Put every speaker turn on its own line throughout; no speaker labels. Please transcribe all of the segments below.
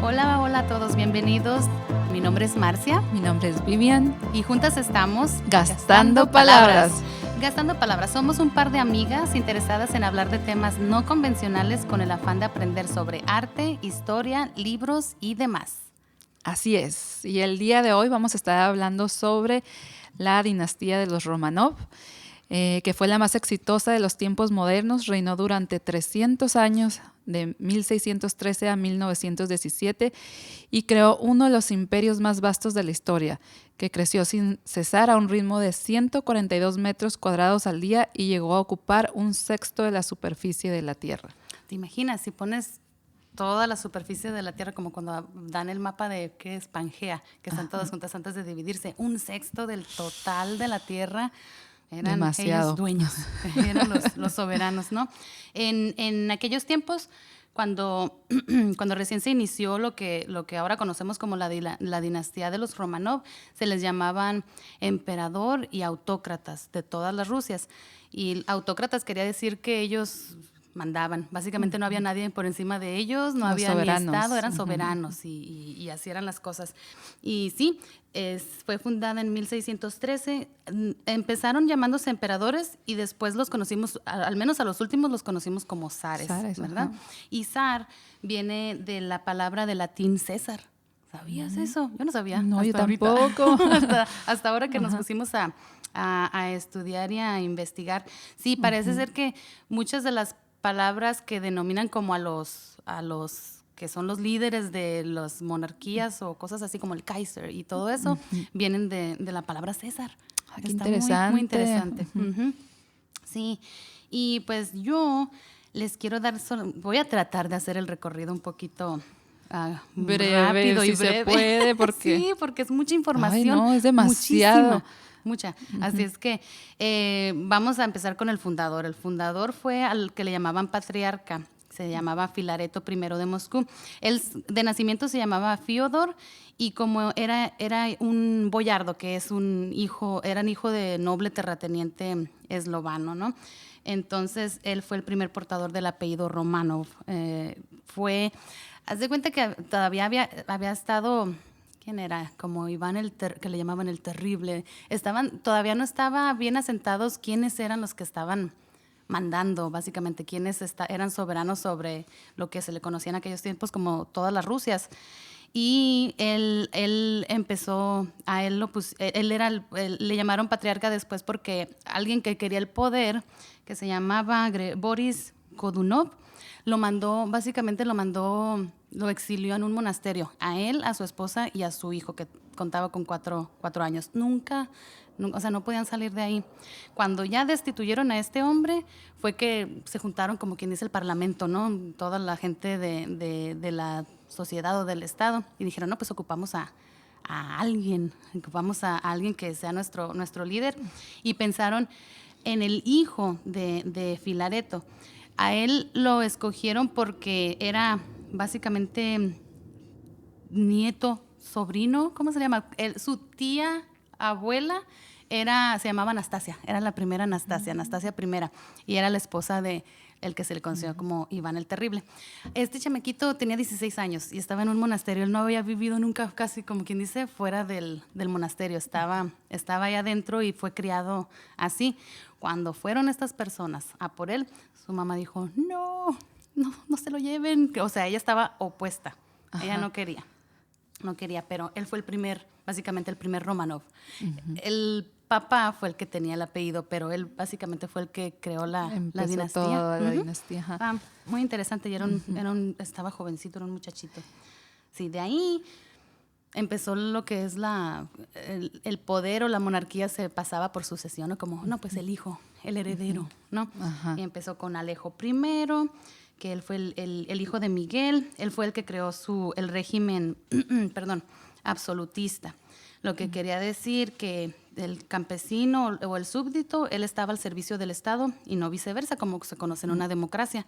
Hola, hola a todos, bienvenidos. Mi nombre es Marcia.
Mi nombre es Vivian.
Y juntas estamos
Gastando Palabras.
Gastando Palabras. Somos un par de amigas interesadas en hablar de temas no convencionales con el afán de aprender sobre arte, historia, libros y demás.
Así es. Y el día de hoy vamos a estar hablando sobre la dinastía de los Romanov, que fue la más exitosa de los tiempos modernos. Reinó durante 300 años, de 1613 a 1917, y creó uno de los imperios más vastos de la historia, que creció sin cesar a un ritmo de 142 metros cuadrados al día y llegó a ocupar un sexto de la superficie de la Tierra.
¿Te imaginas si pones toda la superficie de la Tierra, como cuando dan el mapa de qué es Pangea, que están todas juntas antes de dividirse, un sexto del total de la Tierra? Eran
demasiado.
Ellos dueños, eran los soberanos, ¿no? En aquellos tiempos, cuando recién se inició lo que ahora conocemos como la dinastía de los Romanov, se les llamaban emperador y autócratas de todas las Rusias. Y autócratas quería decir que ellos mandaban. Básicamente no había nadie por encima de ellos, no había ni Estado, eran soberanos y así eran las cosas. Y sí, fue fundada en 1613. Empezaron llamándose emperadores y después los conocimos, al menos a los últimos los conocimos como zares, ¿verdad? Ajá. Y zar viene de la palabra de latín César. ¿Sabías eso? Yo no sabía.
No, yo tampoco.
hasta ahora que nos pusimos a estudiar y a investigar. Sí, parece ser que muchas de las palabras que denominan como a los que son los líderes de las monarquías o cosas así como el Kaiser y todo eso, vienen de la palabra César.
Qué interesante.
Muy interesante. Sí, y pues yo les quiero voy a tratar de hacer el recorrido un poquito
breve,
rápido y
si
breve.
se puede, porque
sí, porque es mucha información.
Ay, no, es demasiado.
Mucha. Así es que vamos a empezar con el fundador. El fundador fue al que le llamaban patriarca. Se llamaba Filareto I de Moscú. Él de nacimiento se llamaba Fiodor y como era un boyardo, que es eran hijo de noble terrateniente eslovano, ¿no? Entonces, él fue el primer portador del apellido Romanov. Haz de cuenta que todavía había estado... ¿Quién era? Como Iván que le llamaban el Terrible. Todavía no estaba bien asentados quiénes eran los que estaban mandando, básicamente, quiénes eran soberanos sobre lo que se le conocía en aquellos tiempos como todas las Rusias. Y él empezó, le llamaron patriarca después porque alguien que quería el poder, que se llamaba Boris Godunov, lo exilió en un monasterio, a él, a su esposa y a su hijo, que contaba con cuatro años. O sea, no podían salir de ahí. Cuando ya destituyeron a este hombre, fue que se juntaron, como quien dice, el parlamento, ¿no? Toda la gente de la sociedad o del Estado, y dijeron, no, pues ocupamos a alguien que sea nuestro líder, y pensaron en el hijo de Filareto. A él lo escogieron porque era básicamente nieto, sobrino, ¿cómo se llama? Su tía abuela se llamaba Anastasia, era la primera Anastasia I, y era la esposa de el que se le conoció como Iván el Terrible. Este chamaquito tenía 16 años y estaba en un monasterio. Él no había vivido nunca, casi como quien dice, fuera del monasterio. Estaba ahí adentro y fue criado así. Cuando fueron estas personas a por él, su mamá dijo, no se lo lleven. O sea, ella estaba opuesta. Ajá. Ella no quería, pero él fue básicamente el primer Romanov. El papá fue el que tenía el apellido, pero él básicamente fue el que creó la dinastía.
Toda la dinastía.
Muy interesante, y estaba jovencito, era un muchachito. Sí, de ahí empezó lo que es el poder o la monarquía, se pasaba por sucesión, ¿no? Como, no, pues el hijo, el heredero, ¿no? Ajá. Y empezó con Alejo I, que él fue el hijo de Miguel. Él fue el que creó el régimen, absolutista. Lo que quería decir que el campesino o el súbdito, él estaba al servicio del Estado y no viceversa, como se conoce en una democracia.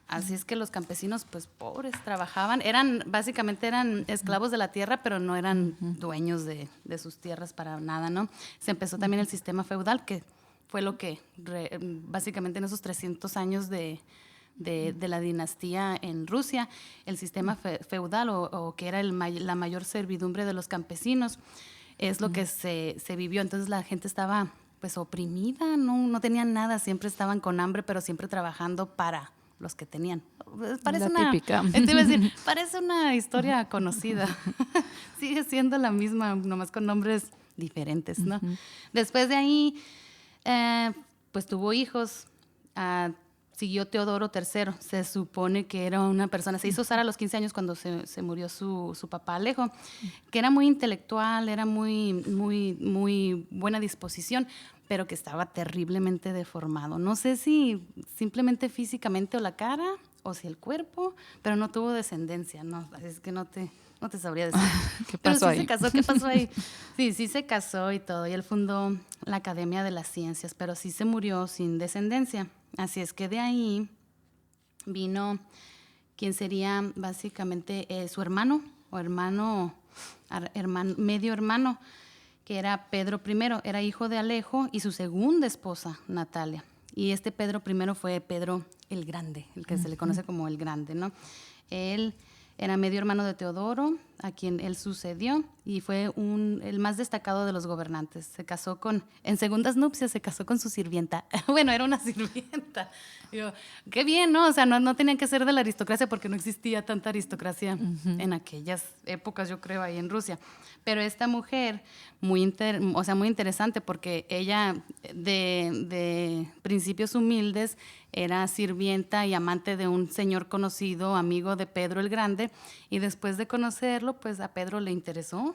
Así es que los campesinos, pues pobres, trabajaban, básicamente eran esclavos de la tierra, pero no eran dueños de sus tierras para nada, ¿no? Se empezó también el sistema feudal, que fue lo que básicamente en esos 300 años de de la dinastía en Rusia, el sistema feudal o que era la mayor servidumbre de los campesinos, es lo que se vivió. Entonces la gente estaba pues oprimida, no tenían nada, siempre estaban con hambre, pero siempre trabajando para los que tenían. Parece
la típica.
Te iba a decir, parece una historia conocida. Sigue siendo la misma, nomás con nombres diferentes, ¿no? Después de ahí, pues tuvo hijos. Siguió Teodoro III. Se supone que era una persona, se hizo zar a los 15 años cuando se murió su papá Alejo, que era muy intelectual, era muy buena disposición, pero que estaba terriblemente deformado. No sé si simplemente físicamente o la cara, o si el cuerpo, pero no tuvo descendencia, ¿no? Es que no te sabría decir.
¿Qué pasó
pero sí
ahí?
se casó, ¿qué pasó ahí? Sí se casó y todo, y él fundó la Academia de las Ciencias, pero sí se murió sin descendencia. Así es que de ahí vino quien sería básicamente su hermano, o medio hermano, que era Pedro I, era hijo de Alejo y su segunda esposa, Natalia. Y este Pedro I fue Pedro el Grande, el que se le conoce como el Grande, ¿no? Él era medio hermano de Teodoro, a quien él sucedió, y fue el más destacado de los gobernantes. Se casó en segundas nupcias, se casó con su sirvienta. Bueno, era una sirvienta. Digo, qué bien, ¿no? O sea, no tenían que ser de la aristocracia porque no existía tanta aristocracia en aquellas épocas, yo creo, ahí en Rusia. Pero esta mujer, muy interesante porque ella, de principios humildes, era sirvienta y amante de un señor conocido, amigo de Pedro el Grande, y después de conocerlo, pues a Pedro le interesó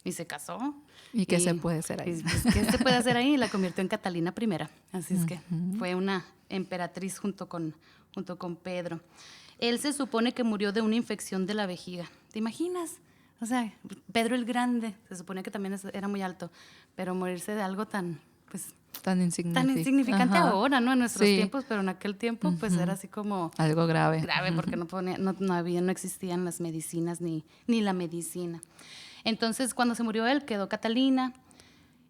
y se casó.
¿Y qué se puede hacer ahí?
Pues, ¿qué se puede hacer ahí? La convirtió en Catalina I. Así es que fue una emperatriz junto con Pedro. Él se supone que murió de una infección de la vejiga. ¿Te imaginas? O sea, Pedro el Grande, se supone que también era muy alto, pero morirse de algo tan insignificante ahora, ¿no? En nuestros tiempos, pero en aquel tiempo pues era así como
algo grave.
Porque no existían las medicinas ni la medicina. Entonces, cuando se murió él, quedó Catalina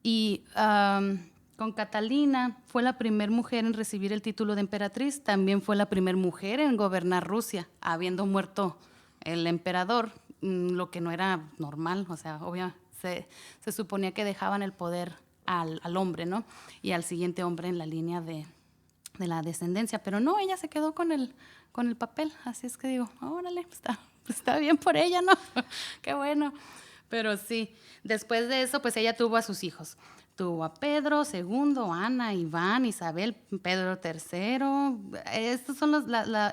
y con Catalina fue la primera mujer en recibir el título de emperatriz, también fue la primera mujer en gobernar Rusia, habiendo muerto el emperador, lo que no era normal, o sea, obviamente se suponía que dejaban el poder al hombre, ¿no? Y al siguiente hombre en la línea de la descendencia, pero no, ella se quedó con el papel, así es que digo, órale, está bien por ella, ¿no? Qué bueno. Pero sí, después de eso, pues ella tuvo a sus hijos. Tuvo a Pedro II, Ana, Iván, Isabel, Pedro III. Estos son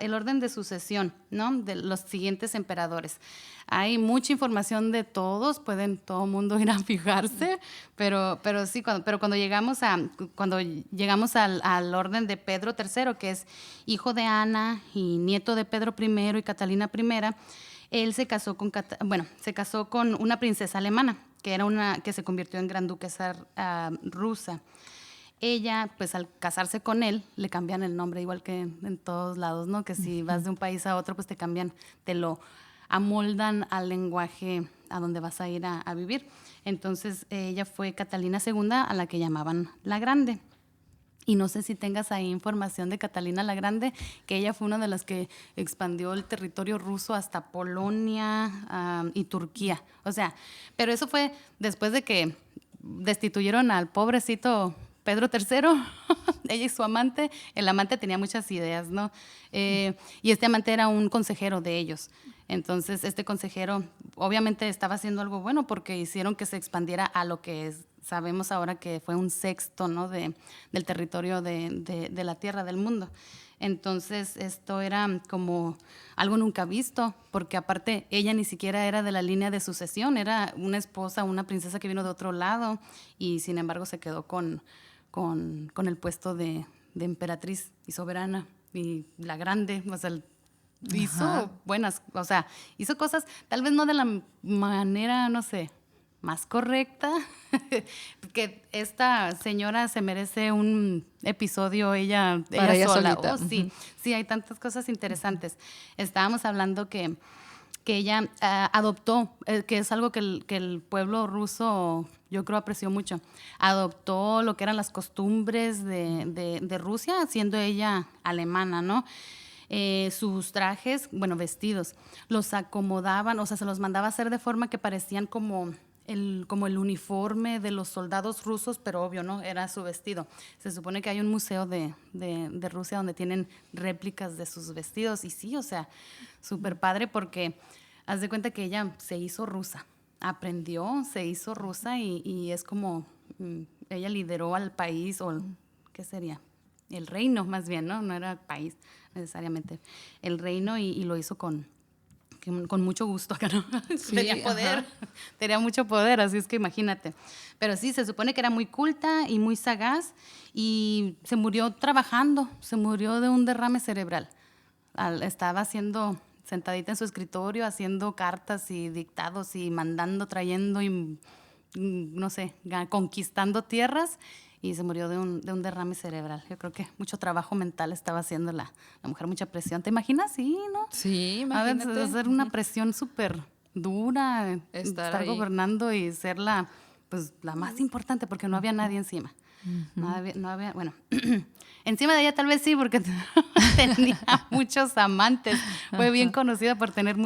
el orden de sucesión, ¿no? De los siguientes emperadores. Hay mucha información de todos, pueden todo el mundo ir a fijarse, pero sí, cuando llegamos al orden de Pedro III, que es hijo de Ana y nieto de Pedro I y Catalina I, él se casó con una princesa alemana, que era que se convirtió en gran duquesa rusa. Ella, pues al casarse con él, le cambian el nombre, igual que en todos lados, ¿no? Que si vas de un país a otro, pues te lo amoldan al lenguaje a donde vas a ir a vivir. Entonces, ella fue Catalina II, a la que llamaban la Grande. Y no sé si tengas ahí información de Catalina la Grande, que ella fue una de las que expandió el territorio ruso hasta Polonia y Turquía. O sea, pero eso fue después de que destituyeron al pobrecito Pedro III, ella y su amante. El amante tenía muchas ideas, ¿no? Y este amante era un consejero de ellos. Entonces, este consejero obviamente estaba haciendo algo bueno porque hicieron que se expandiera a lo que sabemos ahora que fue un sexto, ¿no? del territorio de la tierra, del mundo. Entonces, esto era como algo nunca visto, porque aparte ella ni siquiera era de la línea de sucesión, era una esposa, una princesa que vino de otro lado y sin embargo se quedó con el puesto de emperatriz y soberana y la Grande, o sea, hizo cosas, tal vez no de la manera, no sé, más correcta, que esta señora se merece un episodio ella sola.
Solita.
Sí, hay tantas cosas interesantes. Estábamos hablando que ella adoptó, que es algo que el pueblo ruso, yo creo, apreció mucho. Adoptó lo que eran las costumbres de Rusia, siendo ella alemana, ¿no? Sus trajes, bueno, vestidos, los acomodaban, o sea, se los mandaba a hacer de forma que parecían como el uniforme de los soldados rusos, pero obvio, ¿no? Era su vestido. Se supone que hay un museo de Rusia donde tienen réplicas de sus vestidos. Y sí, o sea, súper padre porque haz de cuenta que ella se hizo rusa. Aprendió, se hizo rusa y es como ella lideró al país, o ¿qué sería? El reino, más bien, ¿no? No era país necesariamente. El reino y lo hizo con mucho gusto, ¿no?
Sí,
Tenía poder, tenía mucho poder, así es que imagínate. Pero sí, se supone que era muy culta y muy sagaz y se murió trabajando, se murió de un derrame cerebral. Estaba sentadita en su escritorio, haciendo cartas y dictados y mandando, trayendo y, no sé, conquistando tierras, y se murió de un derrame cerebral. Yo creo que mucho trabajo mental estaba haciendo la mujer, mucha presión. ¿Te imaginas? Sí, ¿no?
Sí, imagínate.
Hacer una presión súper dura, estar gobernando y ser la más importante, porque no había nadie encima. No había, bueno, encima de ella tal vez sí, porque tenía muchos amantes. Fue bien conocida por tener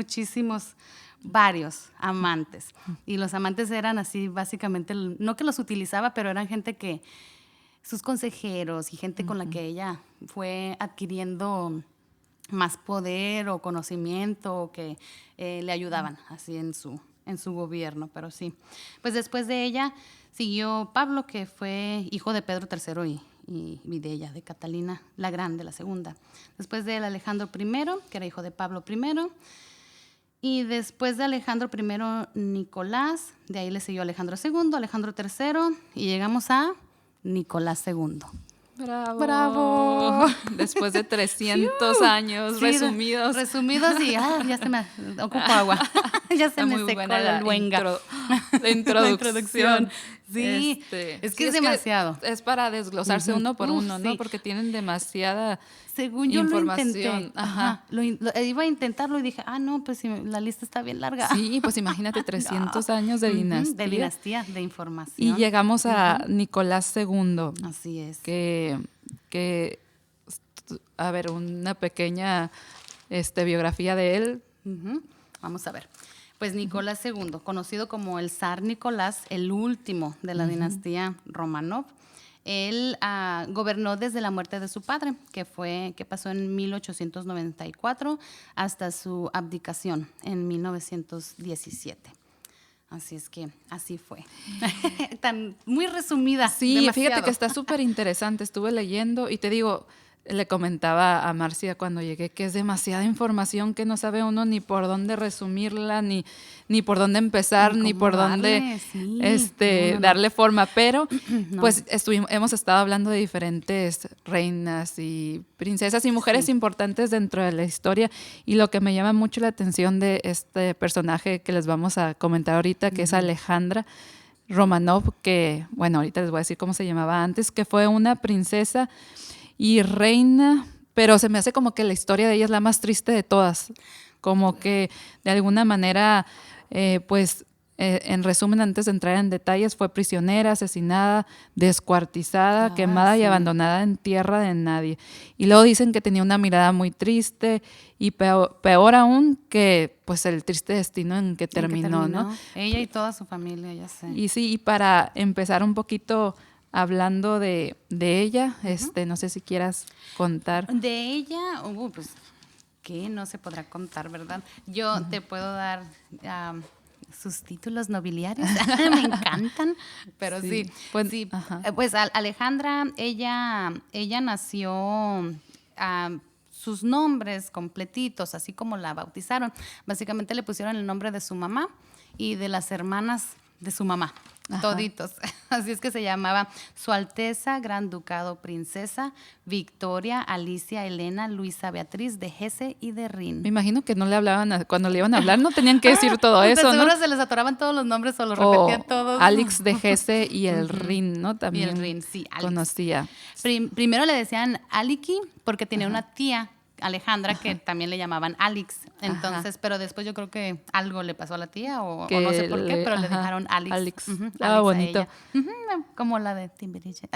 varios amantes. Y los amantes eran así, básicamente, no que los utilizaba, pero eran gente sus consejeros y gente con la que ella fue adquiriendo más poder o conocimiento, o que le ayudaban así en su gobierno. Pero sí, pues después de ella siguió Pablo, que fue hijo de Pedro III y de ella, de Catalina la Grande, la segunda. Después de él, Alejandro I, que era hijo de Pablo I. Y después de Alejandro I, Nicolás, de ahí le siguió Alejandro II, Alejandro III, y llegamos a Nicolás II.
¡Bravo!
¡Bravo!
Después de 300 años,
sí,
resumidos.
Resumidos y ya se me ocupo agua. Ya se me secó la luenga.
La introducción.
Sí, es que es demasiado.
Es para desglosarse uno por uno, ¿no?
Sí.
Porque tienen demasiada
Según yo
información.
Lo intenté. Ajá. Iba a intentarlo y dije, no, pues la lista está bien larga.
Sí, pues imagínate 300 años de dinastía.
De dinastía, de información.
Y llegamos a Nicolás II.
Así es.
Que a ver, una pequeña biografía de él.
Vamos a ver. Pues Nicolás II, conocido como el zar Nicolás, el último de la dinastía Romanov. Él gobernó desde la muerte de su padre, que pasó en 1894, hasta su abdicación en 1917. Así es que así fue. Muy resumida.
Sí,
demasiado.
Fíjate que está súper interesante. Estuve leyendo y te digo, le comentaba a Marcia cuando llegué que es demasiada información que no sabe uno ni por dónde resumirla, ni por dónde empezar, ni por dónde darle forma. Pero pues hemos estado hablando de diferentes reinas y princesas y mujeres importantes dentro de la historia. Y lo que me llama mucho la atención de este personaje que les vamos a comentar ahorita, que es Alejandra Romanov, que, bueno, ahorita les voy a decir cómo se llamaba antes, que fue una princesa y reina, pero se me hace como que la historia de ella es la más triste de todas, como que de alguna manera, en resumen, antes de entrar en detalles, fue prisionera, asesinada, descuartizada, quemada y abandonada en tierra de nadie. Y luego dicen que tenía una mirada muy triste y peor aún que pues el triste destino en que terminó, ¿no?
Ella y toda su familia, ya sé.
Y sí, y para empezar un poquito hablando de ella, no sé si quieras contar.
De ella, pues, ¿qué? No se podrá contar, ¿verdad? Yo te puedo dar sus títulos nobiliarios, me encantan, pero sí. Pues Alejandra, ella nació, sus nombres completitos, así como la bautizaron, básicamente le pusieron el nombre de su mamá y de las hermanas de su mamá. Toditos. Así es que se llamaba Su Alteza Gran Ducado Princesa Victoria Alicia Elena Luisa Beatriz de Hesse y de Rin.
Me imagino que no le hablaban, cuando le iban a hablar no tenían que decir todo eso, ¿no?
Seguro se les atoraban todos los nombres o los repetían todos.
Alex de Hesse y el Rin, ¿no? También
y el Rin, sí, Alex.
Conocía.
Primero le decían Aliki porque tenía una tía, Alejandra, que también le llamaban Alex. Entonces, pero después yo creo que algo le pasó a la tía o no sé por qué, pero le dejaron Alex.
Alex.
Alex
bonito.
Como la de Timbiriche.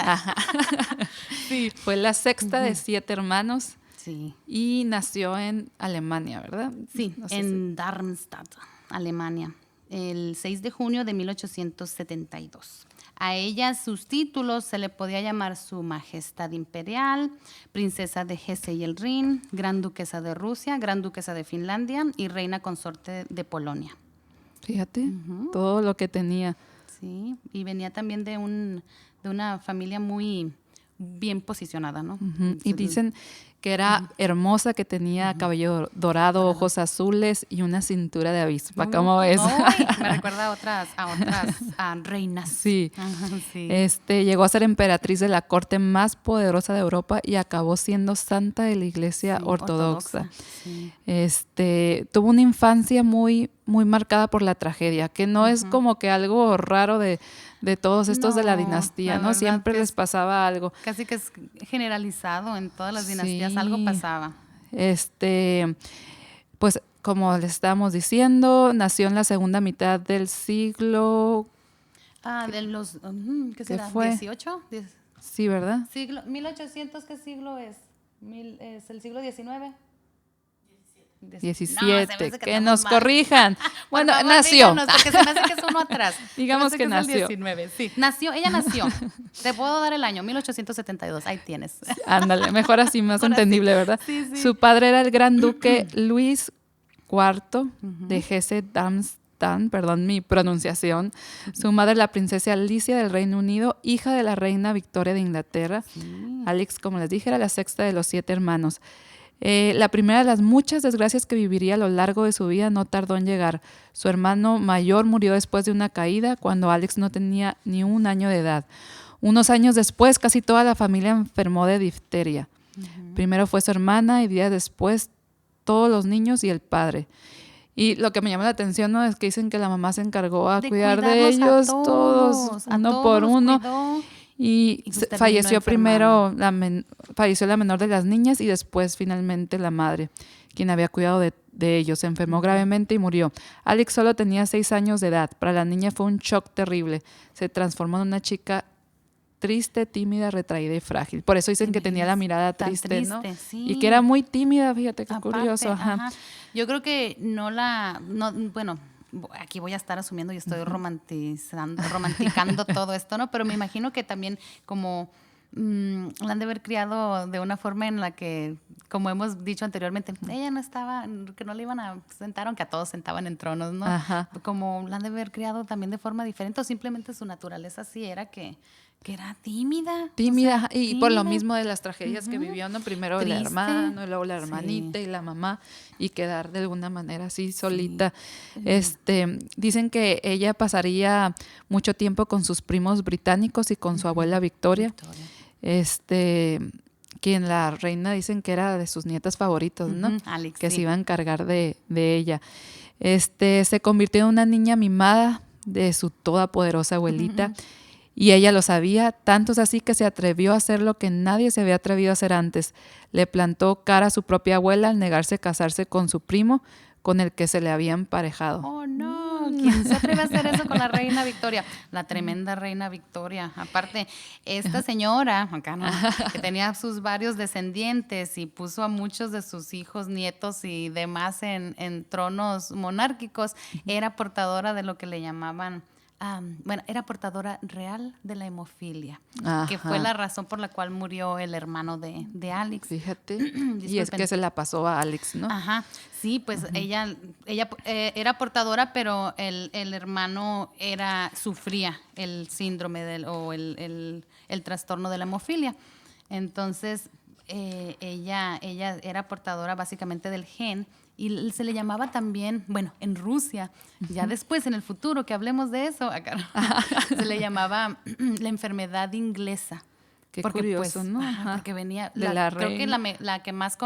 Sí. Fue la sexta de 7 hermanos.
Sí.
Y nació en Alemania, ¿verdad?
Sí,
No sé
en Darmstadt, Alemania, el 6 de junio de 1872. A ella sus títulos se le podía llamar Su Majestad Imperial, Princesa de Hesse y el Rin, Gran Duquesa de Rusia, Gran Duquesa de Finlandia y Reina Consorte de Polonia.
Fíjate, todo lo que tenía.
Sí, y venía también de una familia muy bien posicionada, ¿no?
Y dicen que era hermosa, que tenía cabello dorado, ojos azules y una cintura de avispa. ¿Cómo ves?
Ay, me recuerda a reinas.
Sí.
Ajá, sí.
Llegó a ser emperatriz de la corte más poderosa de Europa y acabó siendo santa de la Iglesia
Sí,
ortodoxa.
Sí.
Tuvo una infancia muy, muy marcada por la tragedia, que no es como que algo raro de todos estos de la
No,
dinastía,
la
¿no?
verdad
Siempre
que
les pasaba algo.
Casi que es generalizado en todas las dinastías,
Sí.
algo pasaba.
Pues como les estábamos diciendo, nació en la segunda mitad del siglo,
De los, ¿qué
¿qué
será?
fue?
¿18?
Sí, ¿verdad?
Siglo, 1800, ¿qué siglo es? ¿Es el siglo XIX?
17, que nos corrijan.
Por
Bueno,
favor,
nació.
díganos, porque se me hace que es uno atrás.
Digamos
Se me hace
que
es
nació.
el 19, sí. Ella nació. Te puedo dar el año, 1872, ahí tienes.
Ándale, mejor así, más
Mejor así.
entendible, ¿verdad?
Sí, sí.
Su padre era el gran duque Luis IV de Hesse-Darmstadt, perdón mi pronunciación. Su madre, la princesa Alicia del Reino Unido, hija de la reina Victoria de Inglaterra.
Sí.
Alex, como les dije, era la sexta de los 7 hermanos. La primera de las muchas desgracias que viviría a lo largo de su vida no tardó en llegar. Su hermano mayor murió después de una caída cuando Alex no tenía ni 1 año de edad. Unos años después, casi toda la familia enfermó de difteria. Primero fue su hermana y días después todos los niños y el padre. Y lo que me llama la atención, ¿no?, es que dicen que la mamá se encargó a cuidar de ellos todos, uno por uno. Y
pues
falleció primero, falleció la menor de las niñas y después finalmente la madre, quien había cuidado de ellos. Se enfermó gravemente y murió. Alex solo tenía 6 años de edad. Para la niña fue un shock terrible. Se transformó en una chica triste, tímida, retraída y frágil. Por eso dicen que tenía la mirada triste, ¿no?
Sí.
Y que era muy tímida, fíjate qué
Aparte,
curioso. Ajá.
Yo creo que bueno, aquí voy a estar asumiendo y estoy romanticando todo esto, ¿no? Pero me imagino que también como la han de haber criado de una forma en la que, como hemos dicho anteriormente, ella no estaba, que no le iban a sentar, aunque a todos sentaban en tronos, ¿no?
Ajá.
Como la han de haber criado también de forma diferente, o simplemente su naturaleza sí era que era tímida.
Tímida,
O sea,
y por lo mismo de las tragedias que vivió, ¿no? Primero el
Triste.
hermano, y luego la hermanita y la mamá, y quedar de alguna manera así solita. Dicen que ella pasaría mucho tiempo con sus primos británicos y con su abuela Victoria. Quien la reina dicen que era de sus nietas favoritas, ¿no?
Alex,
que
sí.
se iba a encargar de ella. Se convirtió en una niña mimada de su todopoderosa abuelita. Y ella lo sabía, tanto es así que se atrevió a hacer lo que nadie se había atrevido a hacer antes. Le plantó cara a su propia abuela al negarse a casarse con su primo, con el que se le había emparejado.
Oh, no. ¿Quién se atreve a hacer eso con la reina Victoria? La tremenda reina Victoria. Aparte, esta señora, acá no, que tenía sus varios descendientes y puso a muchos de sus hijos, nietos y demás en tronos monárquicos, era portadora de lo que le llamaban... era portadora real de la hemofilia, que fue la razón por la cual murió el hermano de Alex.
Fíjate, y es que se la pasó a Alex, ¿no?
Ajá, sí, pues ella era portadora, pero el hermano sufría el síndrome el trastorno de la hemofilia. Entonces, ella era portadora básicamente del gen. Y se le llamaba también, bueno, en Rusia, ya después, en el futuro, que hablemos de eso, acá, se le llamaba la enfermedad inglesa.
Qué curioso, ¿no?
Porque venía,
de la
creo que
reina.
la que más,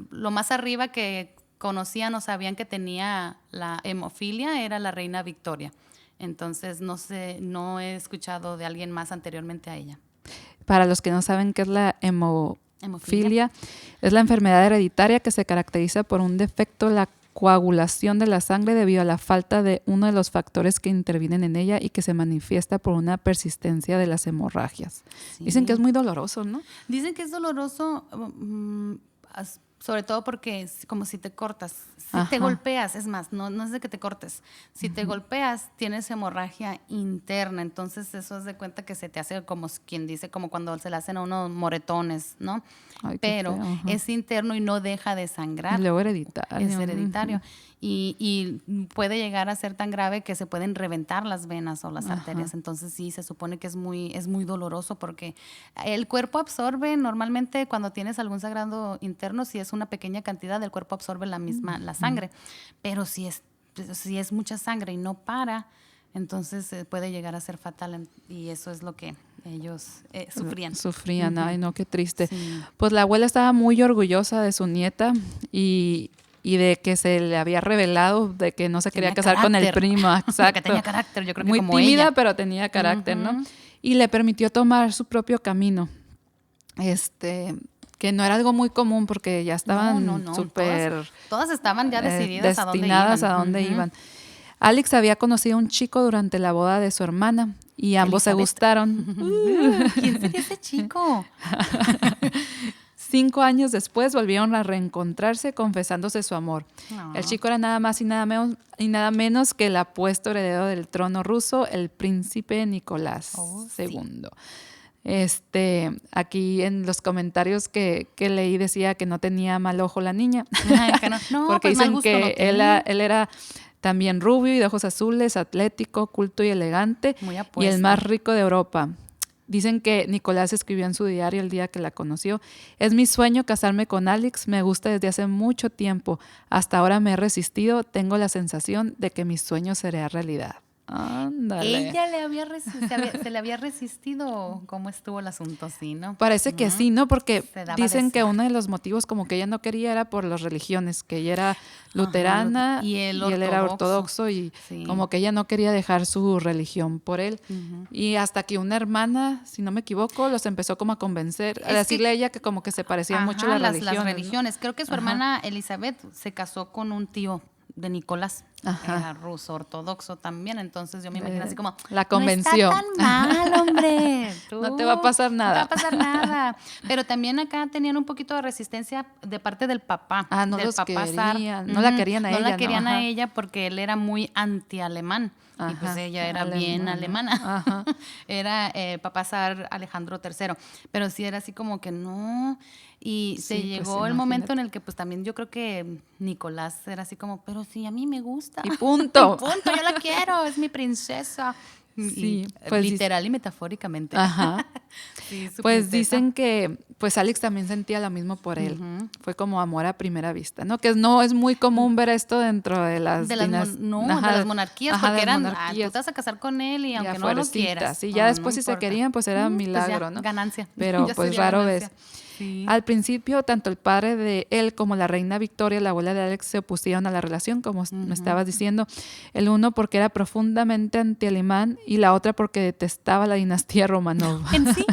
lo más arriba que conocían o sabían que tenía la hemofilia era la reina Victoria. Entonces, no he escuchado de alguien más anteriormente a ella.
Para los que no saben qué es la hemofilia, es la enfermedad hereditaria que se caracteriza por un defecto coagulación de la sangre debido a la falta de uno de los factores que intervienen en ella y que se manifiesta por una persistencia de las hemorragias.
Sí.
Dicen que es muy doloroso, ¿no?
Dicen que es doloroso, sobre todo porque es como si te cortas, si
Ajá.
te golpeas, es más, no es de que te cortes, si te golpeas tienes hemorragia interna, entonces eso es de cuenta que se te hace como quien dice, como cuando se le hacen a unos moretones, ¿no?
Ay, qué
Pero
feo, ajá.
es interno y no deja de
Y
sangrar.
luego hereditario.
Es hereditario. Y puede llegar a ser tan grave que se pueden reventar las venas o las
Ajá.
arterias. Entonces sí, se supone que es muy doloroso porque el cuerpo absorbe normalmente cuando tienes algún sangrado interno, si es una pequeña cantidad, el cuerpo absorbe la sangre. Pero si es mucha sangre y no para, entonces puede llegar a ser fatal. Y eso es lo que ellos sufrían.
Sufrían, ay no, qué triste.
Sí.
Pues la abuela estaba muy orgullosa de su nieta y de que se le había revelado de que no se quería
Tenía
casar con el
carácter.
primo, exacto.
Que tenía carácter, yo creo que
muy
como
tímida,
ella.
pero tenía carácter, ¿no?
Ujú.
Y le permitió tomar su propio camino. Que no era algo muy común porque ya estaban
No.
súper
Todas estaban ya decididas
destinadas a dónde iban. Alex había conocido a un chico durante la boda de su hermana y ambos se
Elizabeth.
gustaron.
¿Quién sería ese chico?
5 años después volvieron a reencontrarse confesándose su amor.
No.
El chico era nada más y nada menos que el apuesto heredero del trono ruso, el príncipe Nicolás II. Aquí en los comentarios que leí decía que no tenía mal ojo la niña.
Ay, que no,
porque
pues mal
dicen
gusto
que
no
él
tenía.
era también rubio y de ojos azules, atlético, culto y elegante,
Muy
y el
apuesto.
más rico de Europa. Dicen que Nicolás escribió en su diario el día que la conoció: es mi sueño casarme con Alex, me gusta desde hace mucho tiempo, hasta ahora me he resistido, tengo la sensación de que mi sueño será realidad. Ándale.
Ella se le había resistido. ¿Cómo estuvo el asunto? Sí, ¿no?
Parece que sí, ¿no? Porque
Se daba
dicen que
desear.
uno de los motivos como que ella no quería era por las religiones, que ella era luterana
y él
era
ortodoxo.
ortodoxo y
Sí.
como que ella no quería dejar su religión por él. Y hasta que una hermana, si no me equivoco, los empezó como a convencer, a
Es
decirle
que-
a ella que como que se parecían mucho
Ajá,
las
las
religiones.
religiones. Creo que su hermana Elizabeth se casó con un tío de Nicolás.
Ajá.
Era ruso ortodoxo también, entonces yo me imagino así como
La convenció.
No está tan mal, hombre.
No te va a pasar nada.
No te va a pasar nada. Pero también acá tenían un poquito de resistencia de parte del papá.
Ah, no
del
los
papá
querían, no la querían a
No
ella,
la
¿no?
querían a
Ajá.
ella porque él era muy anti-alemán. Y pues
Ajá,
ella era bien alemana.
Ajá.
Era papá zar Alejandro III. Pero sí era así como que no. Y
Sí,
se
pues,
llegó el momento
imagínate.
en el que pues también yo creo que Nicolás era así como, pero sí, a mí me gusta.
Y punto.
Y punto, yo la quiero, es mi princesa.
Sí,
Y,
pues,
literal y metafóricamente.
Ajá.
Sí, su
Pues
princesa.
dicen que pues Alex también sentía lo mismo por él. Fue como amor a primera vista, ¿no? Que no es muy común ver esto dentro de las
de las, de las monarquías,
ajá,
porque
de las
eran,
monarquías.
tú te vas a casar con él y
Y
aunque
a
no lo
fuercitas.
quieras.
Y ya después si se
importa.
querían, pues era un
Pues
milagro,
ya,
¿no?
Ganancia.
Pero
Ya
pues
sería
raro
ganancia.
ves.
Sí.
Al principio, tanto el padre de él como la reina Victoria, la abuela de Alex, se opusieron a la relación, como me estabas diciendo. El uno porque era profundamente anti-alemán y la otra porque detestaba la dinastía Romanov.
En sí.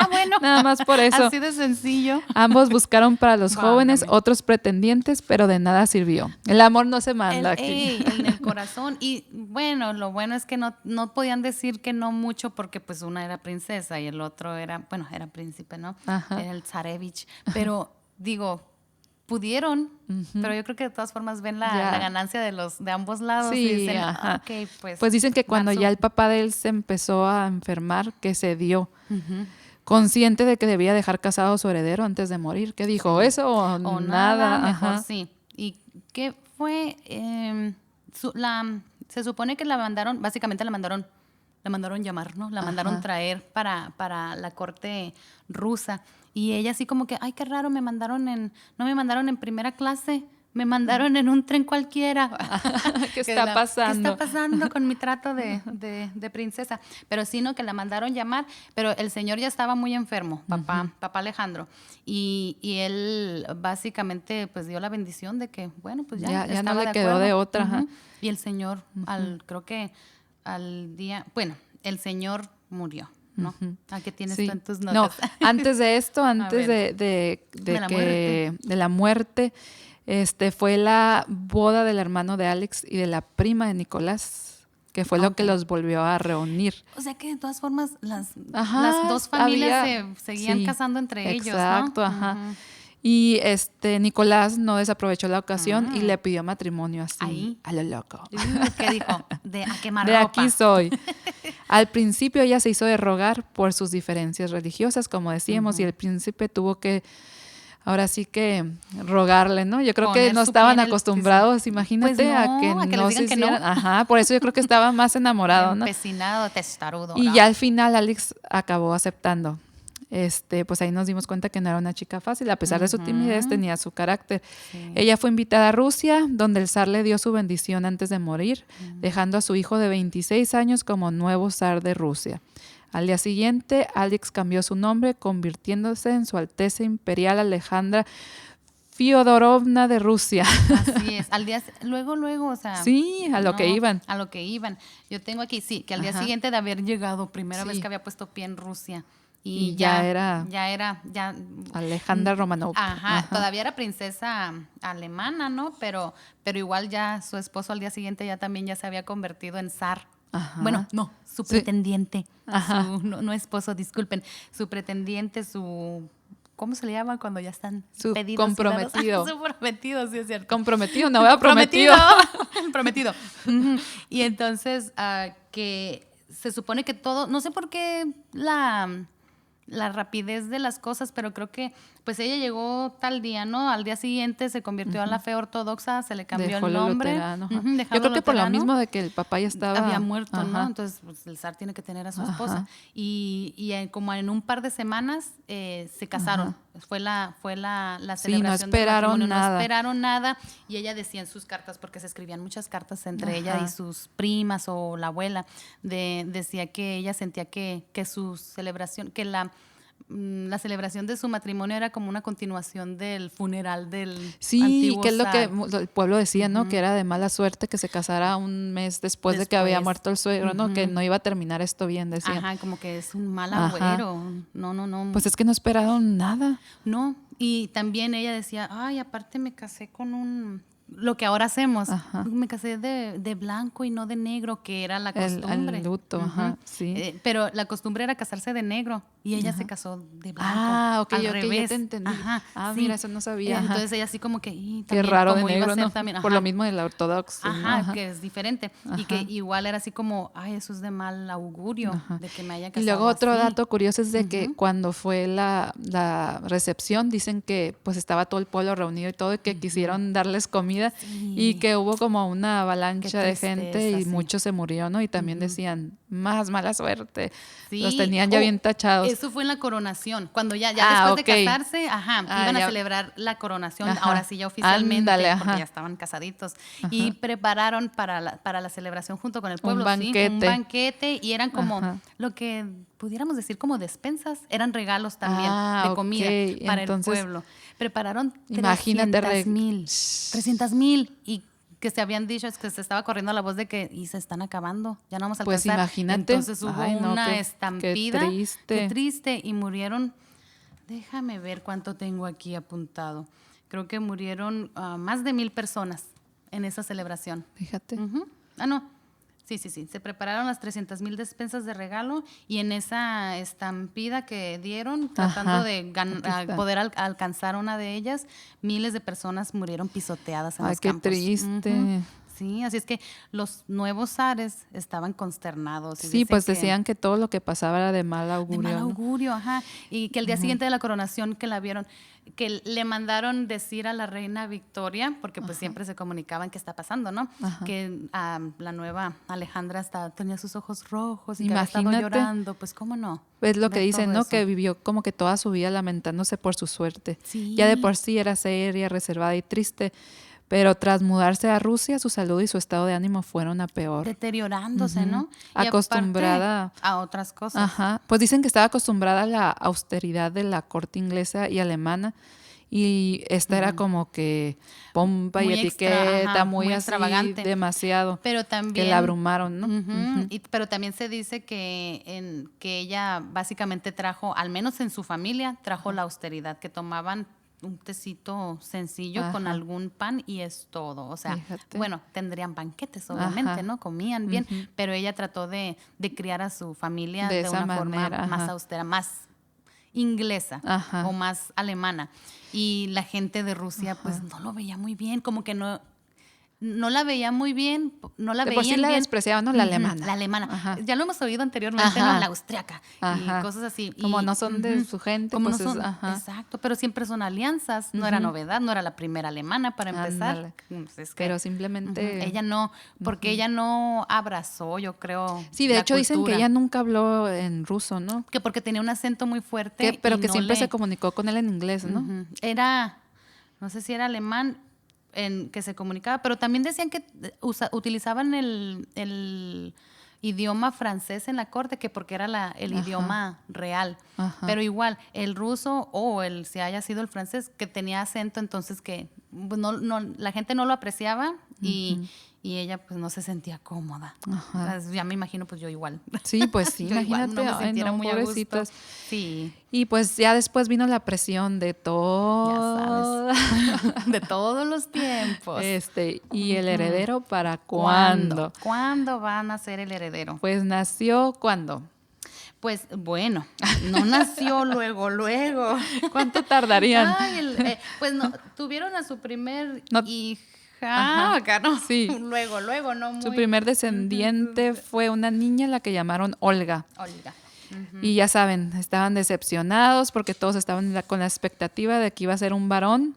Bueno.
Nada más por eso.
Así de sencillo.
Ambos buscaron para los jóvenes
Válgame.
otros pretendientes, pero de nada sirvió. El amor no se manda aquí.
En el corazón. Y bueno, lo bueno es que no podían decir que no mucho porque pues una era princesa y el otro era príncipe, ¿no?
Ajá.
Era el zarevich. Pero digo, pudieron, pero yo creo que de todas formas ven
Ya.
la ganancia de ambos lados.
Sí,
y dicen,
ajá.
ok,
Pues dicen que cuando
dar su-
ya el papá de él se empezó a enfermar, que se dio, consciente de que debía dejar casado a su heredero antes de morir. ¿Qué dijo? ¿Eso
o
nada?
mejor
Ajá.
sí. ¿Y qué fue? Se supone que básicamente la mandaron llamar, ¿no? La mandaron
Ajá.
traer para la corte rusa. Y ella así como que, ay, qué raro, no me mandaron en primera clase, me mandaron en un tren cualquiera.
¿Qué está pasando?
¿Qué está pasando con mi trato de princesa? Pero sí, no, que la mandaron llamar, pero el señor ya estaba muy enfermo, papá Alejandro. Y él básicamente pues dio la bendición de que, bueno, pues ya
Ya no
estaba
le
de
quedó
acuerdo.
de otra, ajá.
Y el señor, creo que al día, bueno, el señor murió, ¿no? ¿A qué tienes
Sí.
tú en tus
No,
notas?
antes de esto, antes
ver.
de
De la
que
muerte.
de la muerte, Fue la boda del hermano de Alex y de la prima de Nicolás, que fue lo que los volvió a reunir.
O sea que de todas formas las
Ajá,
dos familias
había-
se seguían
sí,
casando entre ellos, ¿no?
exacto, ajá. Y Nicolás no desaprovechó la ocasión y le pidió matrimonio así,
Ahí.
a lo loco.
¿Qué dijo? De a quemar
De
ropa.
aquí soy. Al principio ella se hizo de rogar por sus diferencias religiosas, como decíamos, y el príncipe tuvo que, ahora sí que rogarle, ¿no? Yo creo que
Poner
no
su
estaban
pie en el
acostumbrados,
piso.
imagínate,
Pues
a
no,
que
a que les
no
digan
se
que no.
hicieran. Ajá, por eso yo creo que estaba más enamorado, ¿no?
Empecinado, testarudo.
Y
¿no?
ya al final Alex acabó aceptando. Pues ahí nos dimos cuenta que no era una chica fácil, a pesar de su timidez, tenía su carácter.
Sí.
Ella fue invitada a Rusia, donde el zar le dio su bendición antes de morir, dejando a su hijo de 26 años como nuevo zar de Rusia. Al día siguiente, Alex cambió su nombre, convirtiéndose en Su Alteza Imperial Alejandra Fiodorovna de Rusia.
Así es. Luego, o sea.
Sí, a lo que iban.
A lo que iban. Yo tengo aquí, sí, que al día
Ajá.
siguiente de haber llegado, primera
Sí.
vez que había puesto pie en Rusia.
Y ya era Alejandra Romanov.
Ajá, todavía era princesa alemana, ¿no? Pero igual ya su esposo al día siguiente ya también ya se había convertido en zar.
Ajá.
Bueno, no, su
Sí.
pretendiente.
Ajá.
No esposo, disculpen. Su pretendiente, ¿cómo se le llama cuando ya están
Su
pedidos?
comprometido.
Su prometido, sí es cierto.
Comprometido, no vea prometido.
Prometido. Ujú. Y entonces, que se supone que todo, no sé por qué la rapidez de las cosas, pero creo que pues ella llegó tal día, ¿no? Al día siguiente se convirtió a la fe ortodoxa, se le cambió
Dejó
el
lo
nombre.
luterano, ajá.
Ujú, dejó
Yo creo
lo
que por lo
luterano.
mismo de que el papá ya estaba...
Había muerto, ¿no?
Ajá.
Entonces pues, el zar tiene que tener a su esposa.
Ajá.
Y como en un par de semanas se casaron. Fue la
Sí, no
celebración del
esperaron
matrimonio.
nada.
No esperaron nada. Y ella decía en sus cartas, porque se escribían muchas cartas entre ella
Ajá.
y sus primas o la abuela, decía que ella sentía que su celebración, que la celebración de su matrimonio era como una continuación del funeral del
Sí,
antiguo
que es lo que
zar.
el pueblo decía, ¿no? Que era de mala suerte que se casara un mes después de que había
Después.
muerto el suegro, ¿no? Que no iba a terminar esto bien, decían.
Ajá, como que es un mal
Ajá.
agüero. No.
Pues es que no esperaron nada.
No, y también ella decía, ay, aparte me casé con lo que ahora hacemos,
Ajá.
me casé de blanco y no de negro, que era la
El
costumbre.
luto, ajá, sí.
Pero la costumbre era casarse de negro y ella se casó de blanco.
Ah, ok,
al
ya
revés.
te entendí.
Ajá,
Ah,
sí.
mira, eso no sabía. Ajá.
Entonces ella así como que,
Qué
también,
raro de
como iba a
negro,
ser
¿no?
también,
Por
ajá.
lo mismo de la ortodoxia. ¿no?
Ajá,
Ajá.
que es diferente. Y que igual era así como, ay, eso es de mal augurio, de que me haya casado
Y luego otro
así.
dato curioso es de que cuando fue la recepción, dicen que pues estaba todo el pueblo reunido y todo, y que quisieron darles comida y que hubo como una avalancha
Qué
de gente
tristeza,
y
sí.
muchos se murieron, ¿no? Y también decían, más mala suerte.
Sí.
Los tenían ya bien tachados.
Eso fue en la coronación, cuando ya
Ah,
después
ok.
de casarse, iban a
ya.
celebrar la coronación,
Ajá.
ahora sí ya oficialmente,
Ándale,
porque
ajá.
ya estaban casaditos. Y prepararon para la celebración junto con el pueblo,
banquete.
un banquete, y eran como
Ajá.
lo que pudiéramos decir como despensas, eran regalos también
Ah,
de comida
ok.
para
Entonces,
el pueblo. Prepararon
imagínate,
300,000 y que se habían dicho, es que se estaba corriendo la voz de que y se están acabando, ya no vamos a
Pues
alcanzar.
imagínate.
Entonces hubo
Ay, no,
una
qué
estampida.
triste.
Qué triste. Y murieron, déjame ver cuánto tengo aquí apuntado. Creo que murieron más de 1,000 personas en esa celebración.
Fíjate.
Ujú. No. Sí. Se prepararon las 300,000 despensas de regalo y en esa estampida que dieron, tratando
Ajá.
de
Aquí está.
poder alcanzar una de ellas, miles de personas murieron pisoteadas en
Ay,
los
qué
campos.
triste.
Ujú. Sí, así es que los nuevos zares estaban consternados. Y
Sí,
dicen
pues
que-
decían que todo lo que pasaba era de mal
de
augurio.
mal
¿no?
augurio, ajá. Y que el día siguiente de la coronación que la vieron, que le mandaron decir a la reina Victoria, porque pues siempre se comunicaban qué está pasando, ¿no?
Ajá.
Que la nueva Alejandra tenía sus ojos rojos y que había estado
Imagínate.
llorando, pues cómo no.
Es lo que
Ver
dicen,
todo
¿no?
eso.
Que vivió como que toda su vida lamentándose por su suerte.
Sí.
Ya de por sí era seria, reservada y triste, pero tras mudarse a Rusia, su salud y su estado de ánimo fueron a peor.
Deteriorándose, ¿no? Y
Acostumbrada
aparte, a otras cosas.
Ajá. Pues dicen que estaba acostumbrada a la austeridad de la corte inglesa y alemana. Y esta era como que pompa y
Muy
etiqueta,
ajá,
muy así,
extravagante.
demasiado.
Pero también
Que la abrumaron, ¿no?
Ujú. Pero también se dice que ella básicamente trajo, al menos en su familia, trajo la austeridad, que tomaban un tecito sencillo con
Ajá.
algún pan y es todo. O sea,
Fíjate.
bueno, tendrían banquetes, obviamente,
Ajá.
¿no? Comían bien,
Ujú.
pero ella trató de criar a su familia
De
de
esa
una forma
manera,
más
ajá.
austera, más inglesa
Ajá.
o más alemana. Y la gente de Rusia, pues,
Ajá.
no lo veía muy bien, como que no la veía muy bien, no la
De por sí
veían
la
bien.
despreciaban, ¿no? La alemana.
La alemana.
Ajá.
Ya lo hemos oído anteriormente, ¿no?
Ajá.
La austriaca y
Ajá.
cosas así.
Como
Y,
no son de su gente,
como
pues
no
es,
son,
ajá.
exacto, pero siempre son alianzas, no era
Ujú.
novedad, no era la primera alemana para empezar.
Ándale.
Pues es que,
Pero simplemente...
ella no, porque ella no abrazó, yo creo,
Sí, de
la
hecho dicen que
cultura.
ella nunca habló en ruso, ¿no?
Que porque tenía un acento muy fuerte
Pero
y
que
no
siempre se
le...
comunicó con él en inglés, ¿no?
Era, no sé si era alemán en que se comunicaba, pero también decían que utilizaban el idioma francés en la corte, que porque era el
Ajá.
idioma real.
Ajá.
Pero igual, el ruso o si haya sido el francés, que tenía acento, entonces que pues, la gente no lo apreciaba y ella pues no se sentía cómoda.
Ajá.
Pues, ya me imagino, pues yo igual.
Sí, pues sí,
Yo igual
imagínate,
no me
ay,
sintiera
no,
muy a gusto.
pobrecitas.
Sí.
Y pues ya después vino la presión de
Ya
todo.
sabes, de todos los tiempos.
¿Y el heredero para cuándo?
¿Cuándo van a ser el heredero?
Pues nació ¿cuándo?
Pues bueno, no nació luego.
¿Cuánto tardarían?
Ay, pues no, tuvieron a su primer
No-
hija,
Ajá,
acá no,
sí.
luego, no muy.
Su primer descendiente fue una niña a la que llamaron Olga.
Olga.
Y ya saben, estaban decepcionados porque todos estaban con la expectativa de que iba a ser un varón.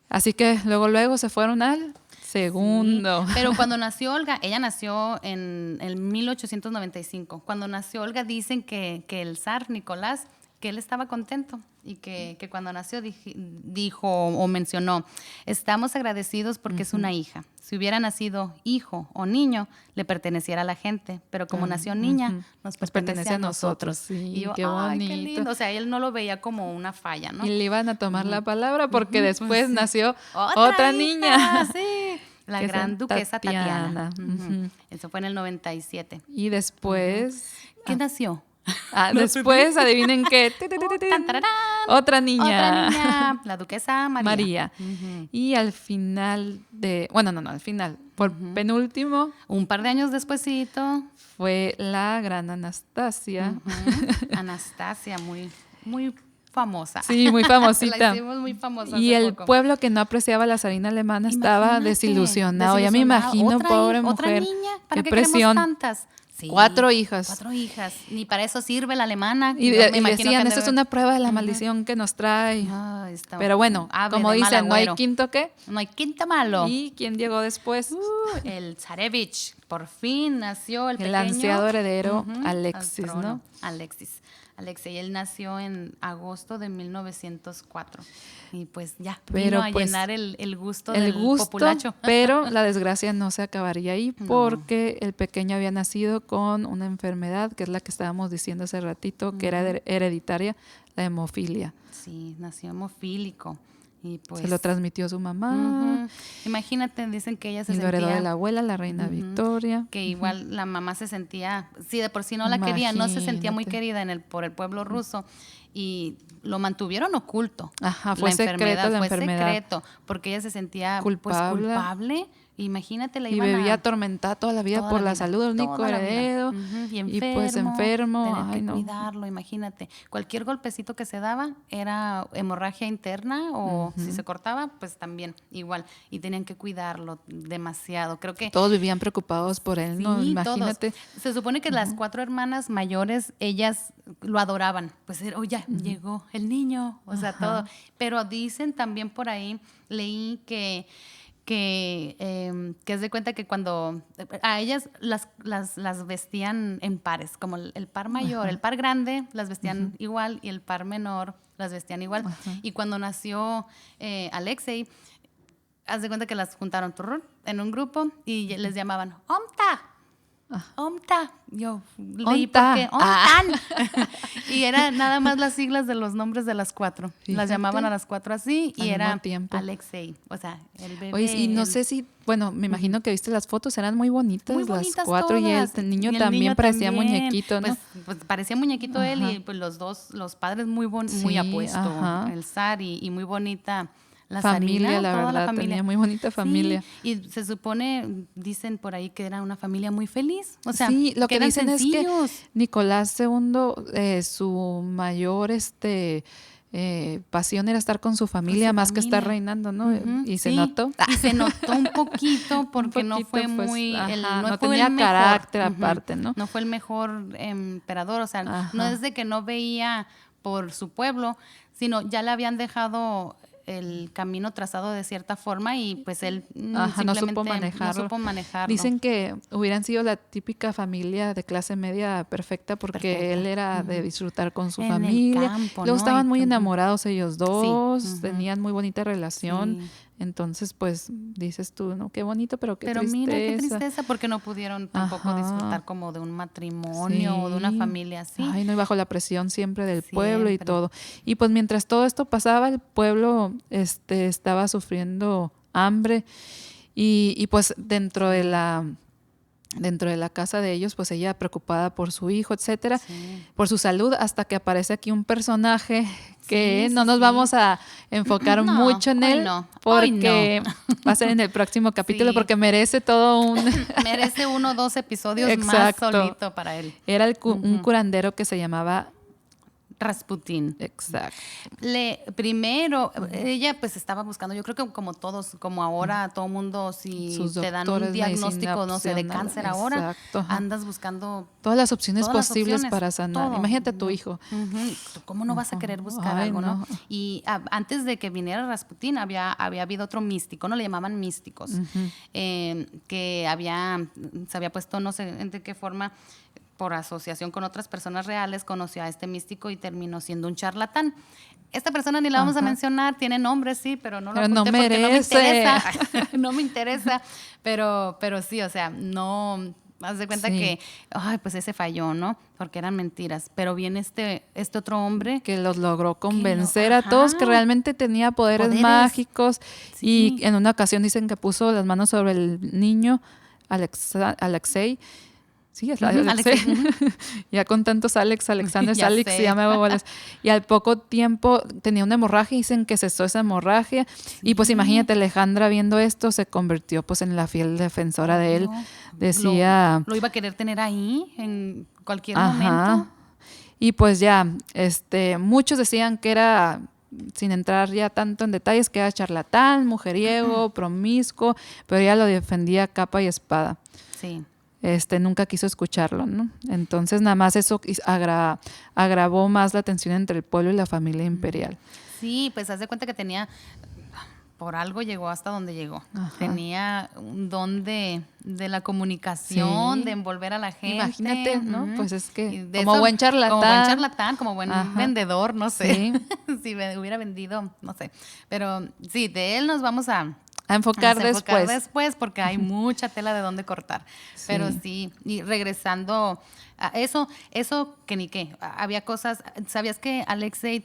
Así que luego se fueron al segundo.
Sí, pero cuando nació Olga, ella nació en el 1895. Cuando nació Olga dicen que el zar Nicolás, que él estaba contento y que cuando nació dijo o mencionó, estamos agradecidos porque es una hija. Si hubiera nacido hijo o niño, le perteneciera a la gente, pero como nació niña, nos pertenece a nosotros.
Sí,
y yo,
qué
ay, qué
bonito.
lindo. O sea, él no lo veía como una falla, ¿no?
Y le iban a tomar la palabra porque después
Pues sí.
nació
hija,
otra niña.
Sí, la
Que es
gran duquesa Tatiana.
Ujú.
Eso fue en el 97.
Y después...
¿Qué nació?
después, adivinen qué.
Tan, tararán.
Otra niña.
Otra niña, la duquesa María.
María. Y al final al final, por penúltimo,
Un par de años despuesito,
fue la gran Anastasia.
Anastasia, muy, muy famosa.
Sí, muy famosita.
La hicimos muy famosa
Y
hace
el
poco.
pueblo que no apreciaba la zarina alemana estaba
Imagínate,
desilusionado. Ya me imagino,
Otra
pobre
otra
mujer.
niña, ¿para
qué
qué queremos
presión.
tantas? Sí,
4 hijas.
4 hijas. Ni para eso sirve la alemana.
Y,
Yo me
y
imagino
decían,
que
esto es
debe-
una prueba de la maldición que nos trae.
Ay, está
Pero bueno,
ave
como
de mal
dicen, no hay
agüero.
quinto qué.
No hay quinto malo.
¿Y quién llegó después?
El Zarevich. Por fin nació el
El
pequeño.
ansiado heredero
al
Alexis,
trono.
¿no?
Alexei, él nació en agosto de 1904. Y pues ya,
Pero
vino a
pues,
llenar el gusto
el
del
gusto,
populacho.
pero la desgracia no se acabaría ahí porque el pequeño había nacido con una enfermedad que es la que estábamos diciendo hace ratito, que era hereditaria, la hemofilia.
Sí, nació hemofílico. Y pues,
Se lo transmitió su mamá
Imagínate, dicen que ella se
y lo heredó
sentía...
de la abuela, la reina Victoria.
Que igual la mamá se sentía, sí, de por sí no la quería, no se sentía muy
Imagínate.
querida por el pueblo ruso y lo mantuvieron oculto.
Ajá, fue secreto la
fue
enfermedad.
secreto, porque ella se sentía
Culpable.
pues culpable. Imagínate, la
Y
iban
vivía
a...
atormentada toda la vida
toda
por la
vida,
salud del único
toda la vida.
heredero.
Y
pues enfermo.
tener
Ay,
que
no.
cuidarlo, imagínate. Cualquier golpecito que se daba era hemorragia interna o si se cortaba, pues también igual. Y tenían que cuidarlo demasiado. Creo que
Todos vivían preocupados por él, ¿no?
sí,
Imagínate.
todos. Se supone que las 4 hermanas mayores, ellas lo adoraban. Pues, oh, ya, llegó el niño, o sea, todo. Pero dicen también por ahí, leí que es de cuenta que cuando a ellas las vestían en pares, como el par mayor, el par grande las vestían igual y el par menor las vestían igual. Y cuando nació Alexei, haz de cuenta que las juntaron en un grupo y les llamaban ¡Omta! Omta. Yo leí
Onta.
porque Omtan. Y era nada más las siglas de los nombres de las 4. Las
Fíjate.
llamaban a las 4 así y
Al
era
mismo tiempo.
Alexei. O sea, el bebé.
Oye, y no
el-
sé si, bueno, me imagino que viste las fotos, eran muy bonitas,
Muy
las
bonitas
4 y
todas.
el niño
Y el
también
niño
parecía
también.
muñequito, ¿no?
Pues parecía muñequito él
Ajá.
y pues los padres muy muy
Sí,
apuesto,
ajá.
el zar y muy bonita la
Familia,
Sarina,
la
toda la
verdad,
familia.
tenía muy bonita familia.
Sí, y se supone, dicen por ahí que era una familia muy feliz, o sea,
Sí, lo que
eran
dicen es que
sencillos.
Nicolás II, su mayor pasión era estar con su familia
su
más que estar
familia.
reinando, ¿no?
Ujú,
Y se
sí,
notó.
y se notó un poquito porque no
poquito,
fue
pues,
muy,
ajá,
no
no
fue
tenía
el mejor.
carácter
Ujú,
aparte, ¿no?
no fue el mejor emperador, o sea, no
Ajá.
es de que no veía por su pueblo, sino ya le habían dejado el camino trazado de cierta forma y pues él
Ajá, no
simplemente
supo manejarlo.
no supo manejarlo.
Dicen que hubieran sido la típica familia de clase media perfecta porque
Perfecta.
él era de disfrutar con su
En el
familia.
campo,
Luego
¿no?
estaban muy
Ujú.
enamorados ellos dos,
Sí, ujú.
tenían muy bonita relación.
Sí.
Entonces, pues dices tú, ¿no? Qué bonito, pero qué
Pero
tristeza.
mira qué tristeza porque no pudieron tampoco
Ajá.
disfrutar como de un matrimonio o de una
Sí.
familia así.
Ay, no, y bajo la presión siempre del pueblo y
Siempre.
todo. Y pues mientras todo esto pasaba, el pueblo estaba sufriendo hambre y pues dentro de la casa de ellos, pues ella preocupada por su hijo, etcétera,
Sí.
por su salud, hasta que aparece aquí un personaje que
Sí,
no
sí,
nos
sí.
vamos a enfocar
No,
mucho en
hoy
él,
no, hoy
porque va a ser en el próximo capítulo,
Sí.
porque merece todo un...
Merece 1 o 2 episodios
Exacto.
más solito para él.
Era un curandero que se llamaba...
Rasputín.
Exacto.
Primero, ella pues estaba buscando, yo creo que como todos, como ahora todo mundo, si
Sus
te dan un
doctores,
diagnóstico, no sé, de
medicina
cáncer
opcional,
ahora,
exacto, ajá.
andas buscando
Todas las opciones
todas las
posibles
opciones,
para sanar.
todo.
Imagínate a tu hijo.
Ujú. ¿Cómo no vas a querer buscar
Ay,
algo, no?
no.
Y antes de que viniera Rasputín había habido otro místico, ¿no? Le llamaban místicos, que se había puesto, no sé de qué forma, por asociación con otras personas reales, conoció a este místico y terminó siendo un charlatán. Esta persona ni la vamos a
Ajá.
mencionar, tiene nombre, sí, pero no lo
Pero no
apunté porque no me
merece.
interesa. No me interesa, pero sí, o sea, no... Haz de cuenta
Sí.
que, ay, pues ese falló, ¿no? Porque eran mentiras. Pero viene este otro hombre.
Que los logró convencer a
ajá.
todos que realmente tenía poderes mágicos.
Sí.
Y en una ocasión dicen que puso las manos sobre el niño Alexei. Sí, es
Ujú,
Alexei.
Alexei,
Ya con tantos Alexander,
Ya
Alex,
sé.
ya me hago bolas. Y al poco tiempo tenía una hemorragia, dicen que cesó esa hemorragia. Y pues imagínate, Alejandra viendo esto se convirtió pues en la fiel defensora de él.
Obvio.
Decía...
Lo iba a querer tener ahí en cualquier
Ajá.
momento.
Y pues ya, muchos decían que era, sin entrar ya tanto en detalles, que era charlatán, mujeriego, promiscuo, pero ella lo defendía capa y espada.
Sí.
Nunca quiso escucharlo, ¿no? Entonces nada más eso agravó más la tensión entre el pueblo y la familia imperial.
Sí, pues haz de cuenta que tenía, por algo llegó hasta donde llegó.
Ajá.
Tenía un don de la comunicación,
Sí.
de envolver a la gente.
Imagínate, ¿no?
Ujú.
Pues es que
Y de
como buen charlatán.
Como buen charlatán, como buen
Ajá.
vendedor, no sé.
Sí.
Si hubiera vendido, no sé. Pero sí, de él nos vamos a
enfocar
después porque hay mucha tela de dónde cortar.
Sí.
Pero sí, y regresando a eso que ni qué. Había cosas, ¿sabías que Alexei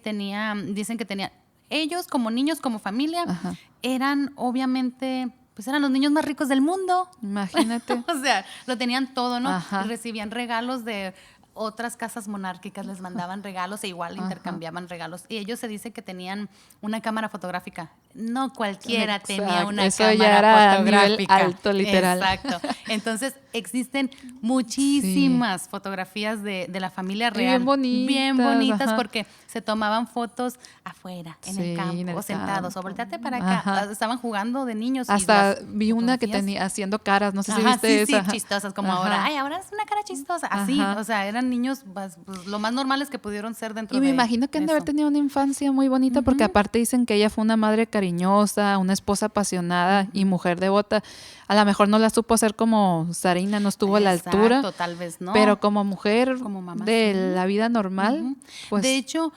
dicen que tenía, ellos como niños, como familia,
Ajá.
eran obviamente, pues eran los niños más ricos del mundo.
Imagínate.
O sea, lo tenían todo, ¿no?
Ajá.
Y recibían regalos de otras casas monárquicas, les mandaban regalos e igual intercambiaban regalos. Y ellos se dice que tenían una cámara fotográfica. No cualquiera
Exacto.
tenía una
Eso
cámara
ya era
fotográfica.
nivel alto, literal.
Exacto. Entonces, existen muchísimas fotografías de la familia
Y
real.
bien bonitas, ajá.
Porque se tomaban fotos afuera, en
Sí,
el campo,
en el
o sentados,
campo.
o volteate para acá.
Ajá.
Estaban jugando de niños. y
Hasta
las
vi una que
fotografías-
tenía haciendo caras, no sé si
Ajá,
viste
sí,
esa.
sí,
Ajá.
chistosas, como
Ajá.
ahora. Ay, ahora es una cara chistosa. Así,
Ajá.
o sea, eran niños pues, lo más normales que pudieron ser dentro
Y
de
me imagino que han de haber
eso.
tenido una infancia muy bonita, porque aparte dicen que ella fue una madre cariñosa, una esposa apasionada y mujer devota. A lo mejor no la supo hacer como Sarina, no estuvo a la altura,
Exacto, tal vez no.
pero como mujer
Como mamá,
de
sí.
la vida normal,
Ujú.
pues
De hecho,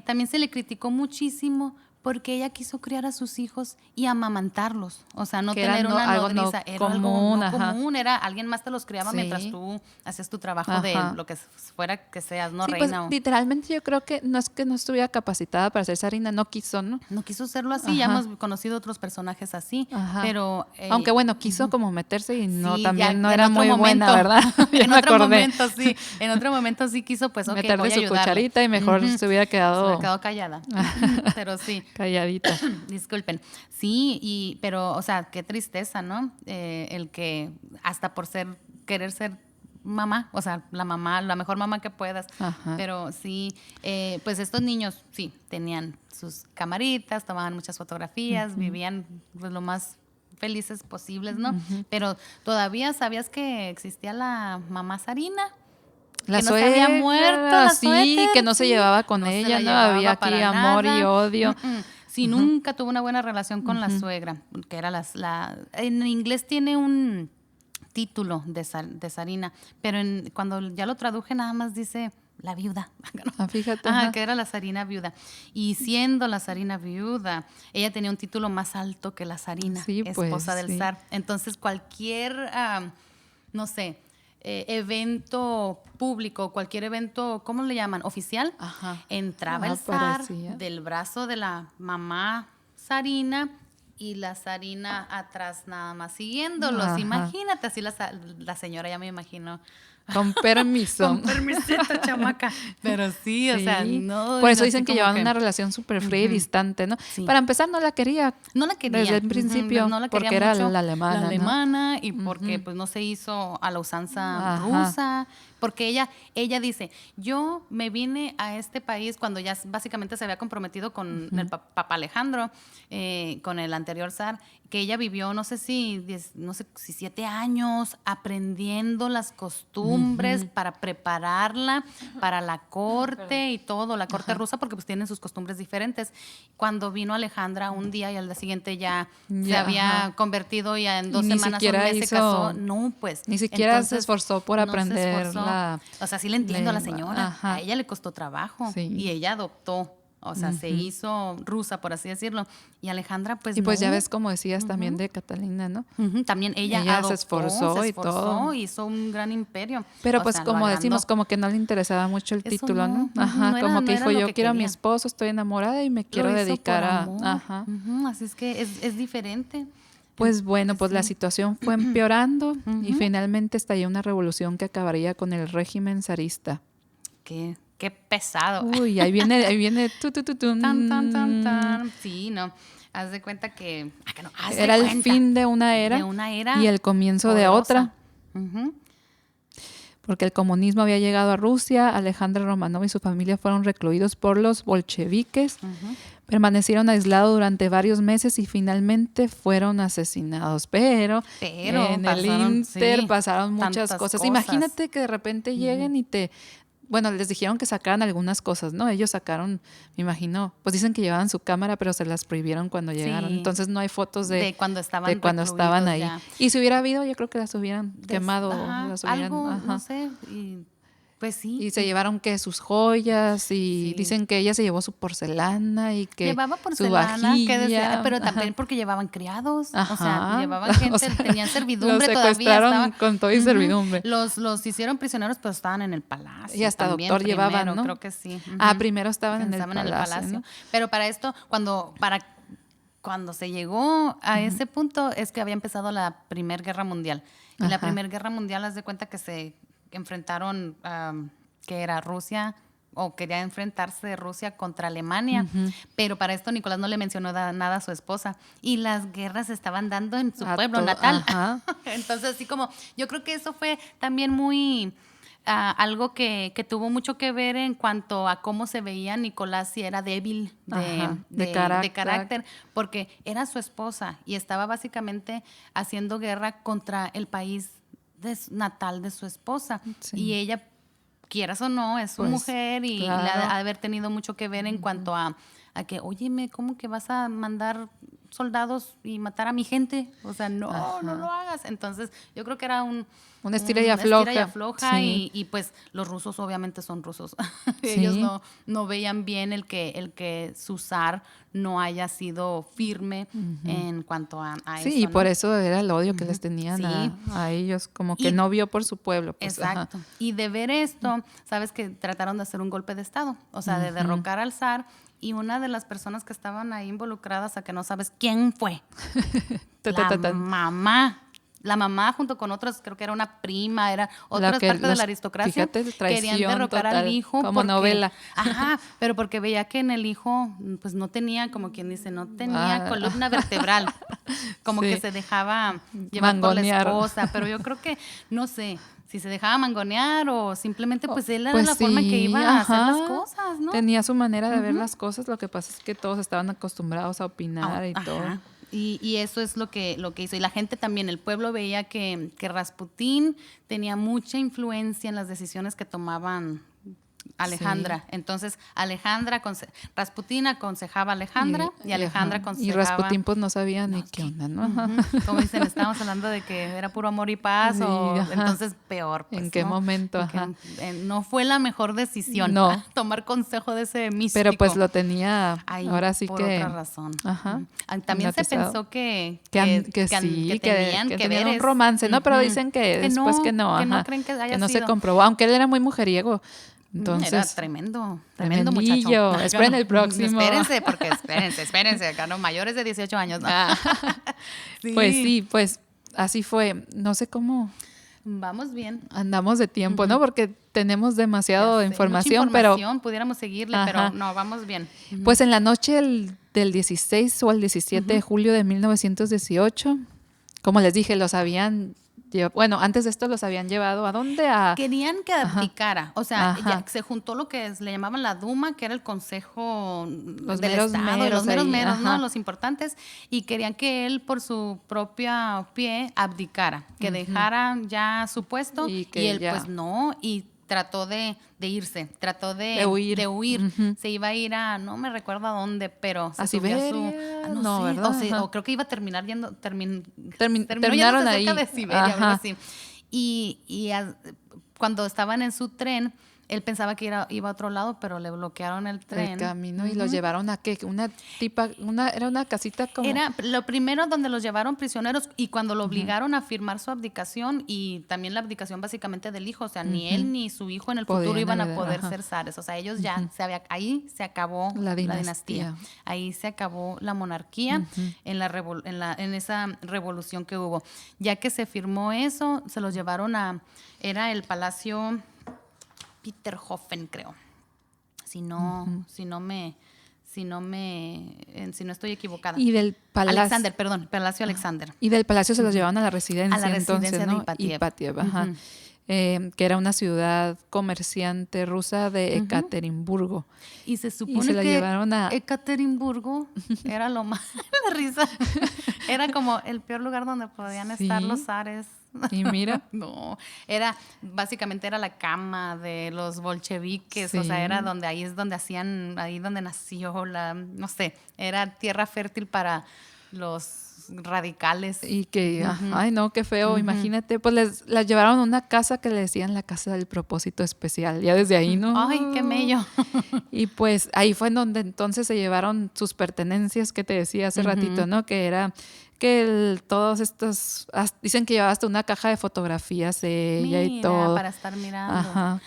también se le criticó muchísimo Porque ella quiso criar a sus hijos y amamantarlos. O sea, no
Que era
tener
no-
una
algo no
nodriza. Era
común,
algo no
ajá.
común. Era alguien más te los criaba
Sí.
mientras tú hacías tu trabajo
Ajá.
de lo que fuera que seas, ¿no?
Sí, pues
Reina o...
literalmente yo creo que no es que no estuviera capacitada para ser zarina, no quiso, ¿no?
No quiso hacerlo así. Ya
Ajá.
hemos conocido otros personajes así.
Ajá.
Pero...
Aunque bueno, quiso como meterse y no,
sí,
también
ya
no
en
era
otro
muy buena,
momento.
¿verdad? Ya
En
me
otro
acordé.
momento sí. En otro momento sí quiso, pues, ok,
Meterle
voy a
su
ayudarle.
cucharita y mejor
Ujú.
se hubiera
Se me
quedado
quedó callada. Pero sí.
calladita.
Disculpen. Sí, pero, o sea, qué tristeza, ¿no? El que hasta por querer ser mamá, o sea, la mamá, la mejor mamá que puedas.
Ajá.
Pero sí, pues estos niños, sí, tenían sus camaritas, tomaban muchas fotografías, vivían pues lo más felices posibles, ¿no? Pero todavía sabías que existía la mamá Sarina.
La
Que no se había
suegra,
muerto la
sí,
suéter,
que no se
sí.
llevaba con
No se
ella,
la
¿no?
llevaba
Había aquí
para
amor y
nada.
odio.
Sí, nunca tuvo una buena relación con la suegra, que era en inglés tiene un título de Sarina, pero cuando ya lo traduje nada más dice la viuda.
Ah, fíjate.
Ajá,
Ajá.
que era la zarina viuda. Y siendo la zarina viuda, ella tenía un título más alto que la zarina,
Sí, pues,
esposa del
sí.
zar. Entonces, cualquier, no sé, evento público, cualquier evento, ¿cómo le llaman? Oficial,
Ajá.
entraba el zar
Aparecía.
del brazo de la mamá zarina y la zarina atrás nada más siguiéndolos.
Ajá.
Imagínate, así la señora, ya me imagino.
Con permiso.
Con permisito, chamaca. Pero sí, o sea,
Sí.
no.
Por eso
así
dicen que
como
llevaban una relación súper fría y distante, ¿no?
Sí.
Para empezar, no la quería.
No la quería.
Desde el principio,
No la quería
porque era
mucho.
la alemana,
La
¿no?
alemana y porque pues no se hizo a la usanza
Ajá.
rusa. Porque ella dice, yo me vine a este país cuando ya básicamente se había comprometido con el Papa Alejandro, con el anterior zar, que ella vivió, no sé si 7 años aprendiendo las costumbres para prepararla para la corte y todo, la corte rusa, porque pues tienen sus costumbres diferentes. Cuando vino Alejandra un día y al día siguiente ya se
Ya,
había
ajá.
convertido y en 2
Ni
semanas, un
siquiera
mes se
hizo-
casó. No, pues.
Ni siquiera se
Entonces,
esforzó por
no se
aprender
esforzó.
la
O sea, sí le entiendo a la
lengua.
señora.
Ajá.
A ella le costó trabajo.
Sí.
Y ella adoptó. O sea, se hizo rusa, por así decirlo. Y Alejandra, pues
Y pues
no.
ya ves, como decías también de Catalina, ¿no?
También ella
Ella
adoptó,
se esforzó y todo.
hizo un gran imperio.
Pero
O
pues
sea, lo
como
agrandó.
decimos, como que no le interesaba mucho el
Eso
título, ¿no?
no,
Ajá,
no era-
como
no
que
era
dijo,
lo
yo
que
quiero a mi
quería.
esposo, estoy enamorada y me quiero
Lo hizo
dedicar
por
a...
amor.
Ajá.
Así es que es diferente.
Pues bueno, pues la
sí.
situación fue empeorando y finalmente estalló una revolución que acabaría con el régimen zarista.
Qué pesado.
Uy, ahí viene, tu,
Tan. Sí, no. Haz de cuenta que... no, haz de
Era el
cuenta.
fin de una era,
De una era
y el comienzo de
poderosa.
otra,
Ujú.
porque el comunismo había llegado a Rusia, Alejandro Romanov y su familia fueron recluidos por los bolcheviques, permanecieron aislados durante varios meses y finalmente fueron asesinados. Pero en el Inter pasaron muchas
tantas
cosas. Imagínate que de repente lleguen y bueno, les dijeron que sacaran algunas cosas, ¿no? Ellos sacaron, me imagino, pues dicen que llevaban su cámara, pero se las prohibieron cuando llegaron.
Sí.
Entonces no hay fotos
De cuando estaban
de cuando
recluidos
estaban ahí.
ya.
Y si hubiera habido, yo creo que las hubieran quemado.
Ajá,
Las hubieran,
algo,
ajá.
no sé, y pues sí.
Y se llevaron que sus joyas y
Sí.
dicen que ella se llevó su porcelana y que
Llevaba
su
porcelana,
vajilla.
pero
Ajá.
también porque llevaban criados, o sea,
Ajá.
llevaban gente,
O sea,
tenían servidumbre
los
todavía.
secuestraron con todo y servidumbre.
Los hicieron prisioneros, pero estaban en el palacio.
Y hasta
también,
doctor llevaban,
primero,
¿no?
creo que sí.
Primero estaban en el palacio, ¿no?
Pero para esto, cuando se llegó a ese punto, es que había empezado la Primera Guerra Mundial. Y la
Ajá.
Primera Guerra Mundial, haz de cuenta que se enfrentaron, que era Rusia, o quería enfrentarse Rusia contra Alemania, pero para esto Nicolás no le mencionó nada a su esposa y las guerras se estaban dando en su pueblo natal.
Ajá.
Entonces, así como, yo creo que eso fue también muy algo que tuvo mucho que ver en cuanto a cómo se veía Nicolás, si era débil
Ajá,
de
de
carácter, porque era su esposa y estaba básicamente haciendo guerra contra el país natal de su esposa.
Sí.
Y ella, quieras o no, es su
Pues,
mujer y
claro.
le ha de haber tenido mucho que ver en cuanto a que, óyeme, ¿cómo que vas a mandar soldados y matar a mi gente. O sea, no lo hagas. Entonces, yo creo que era un
estira y afloja.
Estira y afloja
Sí.
y pues los rusos obviamente son rusos.
Sí.
Ellos no veían bien el que su zar no haya sido firme en cuanto a
Sí,
eso.
y
¿no?
por eso era el odio que les tenían
Sí.
a ellos, como que
Y-
no vio por su pueblo. Pues,
Exacto. Y de ver esto, sabes que trataron de hacer un golpe de Estado, o sea, de derrocar al zar. Y una de las personas que estaban ahí involucradas, a que no sabes quién fue, mamá. La mamá junto con otras, creo que era una prima, era otra parte de la aristocracia,
fíjate, traición
querían derrocar
total,
al hijo.
como novela.
Ajá, pero porque veía que en el hijo, pues no tenía, como quien dice, no tenía columna vertebral. Como
Sí.
que se dejaba llevar por la
Mangonear.
esposa. Pero yo creo que, no sé, si se dejaba mangonear o simplemente pues él era
Pues
la forma en que
sí,
iba a hacer
ajá.
las cosas, ¿no?
Tenía su manera de ver las cosas, lo que pasa es que todos estaban acostumbrados a opinar y
Ajá.
todo.
Y eso es lo que hizo. Y la gente también, el pueblo veía que Rasputín tenía mucha influencia en las decisiones que tomaban Alejandra.
Sí.
Entonces, Rasputín aconsejaba a Alejandra y Alejandra
ajá.
aconsejaba.
Y Rasputín pues no sabía ni qué onda, ¿no? Ajá.
Como dicen, estábamos hablando de que era puro amor y paz,
Sí, ajá.
entonces peor. Pues,
¿En qué
¿no?
momento?
En que,
Ajá.
no fue la mejor decisión
No.
tomar consejo de ese místico.
Pero pues lo tenía
Ahí,
ahora sí
por
que
otra razón.
Ajá.
También se
hipnotizado.
pensó que
sí,
tenían que
tenían
ver
un romance, ¿no? Pero dicen que después que no,
que no
ajá,
creen que haya
que no se
sido.
comprobó, aunque él era muy mujeriego. Entonces,
Era tremendo
tremendillo.
muchacho.
Esperen el próximo.
Espérense, porque espérense, acá no, mayores de 18 años, ¿no?
Ah, Pues sí, pues así fue. No sé cómo
Vamos bien.
andamos de tiempo, ¿no? Porque tenemos demasiado
Ya sé,
información,
mucha información, pudiéramos seguirle, pero
Ajá.
no, vamos bien.
pues en la noche del 16 o el 17 de julio de 1918, como les dije, los habían bueno, antes de esto los habían llevado ¿a dónde?
Querían que abdicara, o sea,
Ajá.
se juntó lo que le llamaban la Duma, que era el consejo
Los
del
meros
Estado,
meros
los meros
ahí,
meros, ¿no?
ajá.
Los importantes, y querían que él por su propia pie abdicara, que dejara ya su puesto,
Y
y
que
él
ya-
pues no, y trató de irse, trató
De huir.
Se iba a ir a, no me recuerdo a dónde, pero se
¿A
subió a
Siberia?
no
No,
sé,
¿verdad?
o
Ajá.
creo que iba a terminar yendo, terminó
terminaron
yéndose cerca
ahí.
de Siberia, algo
Ajá.
así. Cuando estaban en su tren, él pensaba que iba a otro lado, pero le bloquearon el tren.
El camino y los llevaron a qué? Era una casita como...
Era lo primero donde los llevaron prisioneros y cuando lo obligaron a firmar su abdicación y también la abdicación básicamente del hijo, o sea, ni él ni su hijo en el futuro
Podían
iban a
heredar,
poder
ajá.
ser zares, o sea, ellos ya ahí se acabó
La
la
dinastía.
dinastía, ahí se acabó la monarquía en esa revolución que hubo. Ya que se firmó eso, se los llevaron era el Palacio Peterhofen, creo. Si no estoy equivocada.
Y del palacio...
Alexander, perdón, Palacio Alexander.
Y del palacio se los llevaban a la residencia.
A la residencia
entonces,
de
¿no?
Ipatiev.
Ipatiev, ajá. Que era una ciudad comerciante rusa de Ekaterimburgo.
Y se
se
supone
la
que
llevaron a-
Ekaterimburgo era lo más la risa. Era como el peor lugar donde podían estar
Sí.
los zares.
Y mira,
No, básicamente era la cama de los bolcheviques, o
Sí.
sea, era ahí donde nació no sé, era tierra fértil para los radicales.
y que, ay no, qué feo, imagínate, pues las llevaron a una casa que le decían la casa del propósito especial, ya desde ahí, ¿no?
Ay, qué mello.
Y pues ahí fue en donde entonces se llevaron sus pertenencias que te decía hace ratito, ¿no? Que era que todos estos, dicen que llevaba hasta una caja de fotografías de ella y
Mira,
todo.
para estar mirando.
Ajá.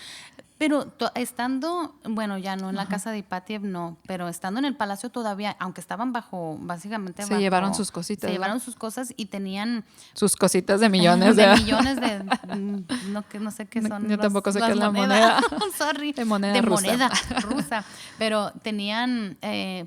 Pero estando, bueno, ya no en la casa de Ipatiev, no, pero estando en el palacio todavía, aunque estaban básicamente
Se llevaron sus cositas,
Se
¿no?
llevaron sus cosas y tenían
Sus cositas de millones.
de
¿verdad?
millones de, no sé qué son.
Yo tampoco sé
las
qué es la
monedas.
moneda.
Sorry.
De moneda rusa.
moneda rusa. Pero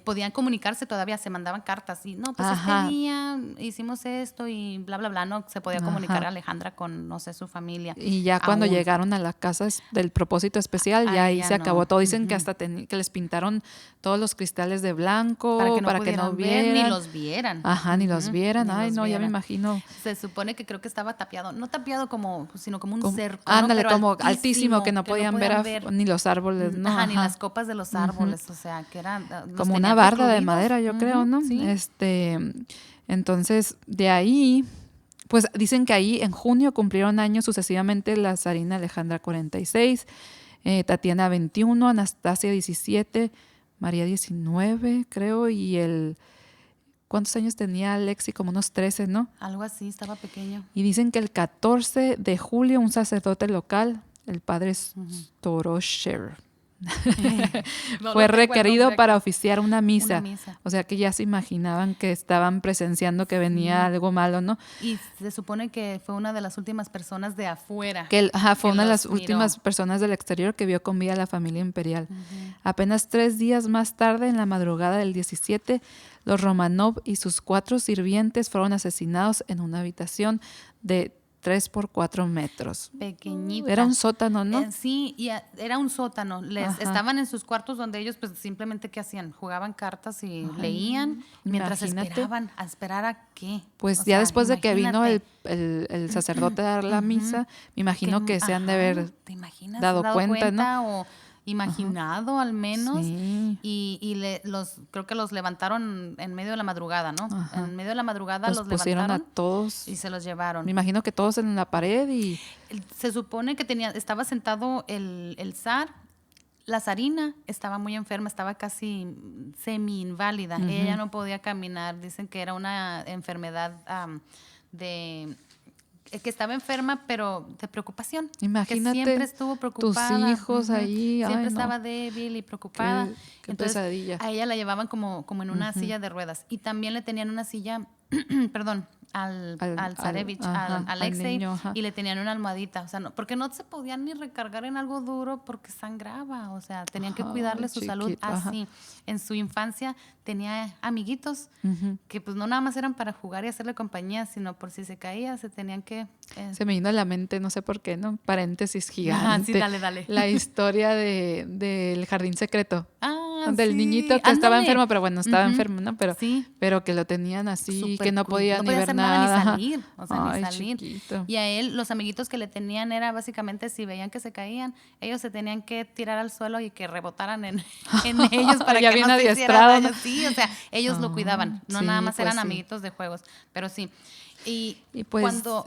podían comunicarse todavía, se mandaban cartas y no, pues
Ajá.
este día hicimos esto y bla, bla, bla, no se podía comunicar a Alejandra con, no sé, su familia.
Y ya cuando
Aún.
llegaron a la casa del propósito especial, ya ahí
ya
se acabó
no.
todo. Dicen que hasta que les pintaron todos los cristales de blanco
para que no
vieran.
ver, ni los vieran.
Ajá, ni los vieran.
Ni
Ay,
los
no, ya me
vieran.
imagino.
Se supone que creo que estaba tapiado, no tapiado sino como un cerco.
Ándale,
Pero
como altísimo, que no podían ver ni los árboles, ¿no?
Ajá, ni las copas de los árboles, o sea, que eran
como una barda de
recluidos.
madera, yo creo, ¿no?
Sí.
Entonces, de ahí, pues dicen que ahí en junio cumplieron años sucesivamente la zarina Alejandra 46, Tatiana 21, Anastasia 17, María 19, creo, y ¿cuántos años tenía Alexi? Como unos 13, ¿no?
Algo así, estaba pequeño.
Y dicen que el 14 de julio un sacerdote local, el padre Storosher, fue requerido para oficiar una misa. O sea que ya se imaginaban que estaban presenciando que venía algo malo, ¿no?
Y se supone que fue una de las últimas personas de afuera.
Fue una de las últimas personas del exterior que vio con vida a la familia imperial. Apenas 3 días más tarde, en la madrugada del 17, los Romanov y sus 4 sirvientes fueron asesinados en una habitación de 3 por 4 metros.
Pequeñita.
Era un sótano, ¿no?
Sí, y era un sótano. Estaban en sus cuartos donde ellos pues simplemente ¿qué hacían? Jugaban cartas y leían mientras esperaban. ¿A esperar a qué?
Pues ya después de que vino el sacerdote a dar la misa, me imagino que se han de haber dado cuenta, ¿no?
O imaginado al menos.
Sí.
Y creo que los levantaron en medio de la madrugada, ¿no? En medio de la madrugada los
pusieron
levantaron
a todos
y se los llevaron.
Me imagino que todos en la pared y
se supone que estaba sentado el zar. La zarina estaba muy enferma, estaba casi semi-inválida. Ella no podía caminar. Dicen que era una enfermedad que estaba enferma, pero de preocupación.
Imagínate,
que siempre estuvo preocupada.
tus hijos ahí.
Siempre estaba débil y preocupada.
Qué
Entonces,
pesadilla.
a ella la llevaban como en una silla de ruedas. Y también le tenían una silla, perdón, al Zarevich, al Alexei, y le tenían una almohadita. O sea, porque no se podían ni recargar en algo duro porque sangraba. O sea, tenían que cuidarle su salud así. En su infancia tenía amiguitos que pues no nada más eran para jugar y hacerle compañía, sino por si se caía, se tenían que...
Se me vino a la mente, no sé por qué, ¿no? Paréntesis gigante.
Sí, dale.
La historia del jardín secreto. Del
sí.
niñito que estaba enfermo, pero bueno, estaba enfermo, ¿no? Pero que lo tenían así,
Súper
que no podía ni ver
hacer
nada.
Ni salir, o sea, ni salir.
Chiquito.
Y a él, los amiguitos que le tenían era básicamente si veían que se caían, ellos se tenían que tirar al suelo y que rebotaran en ellos para que no se hiciera daño. Sí, o sea, ellos lo cuidaban, no nada más eran amiguitos de juegos, pero sí. Y pues, cuando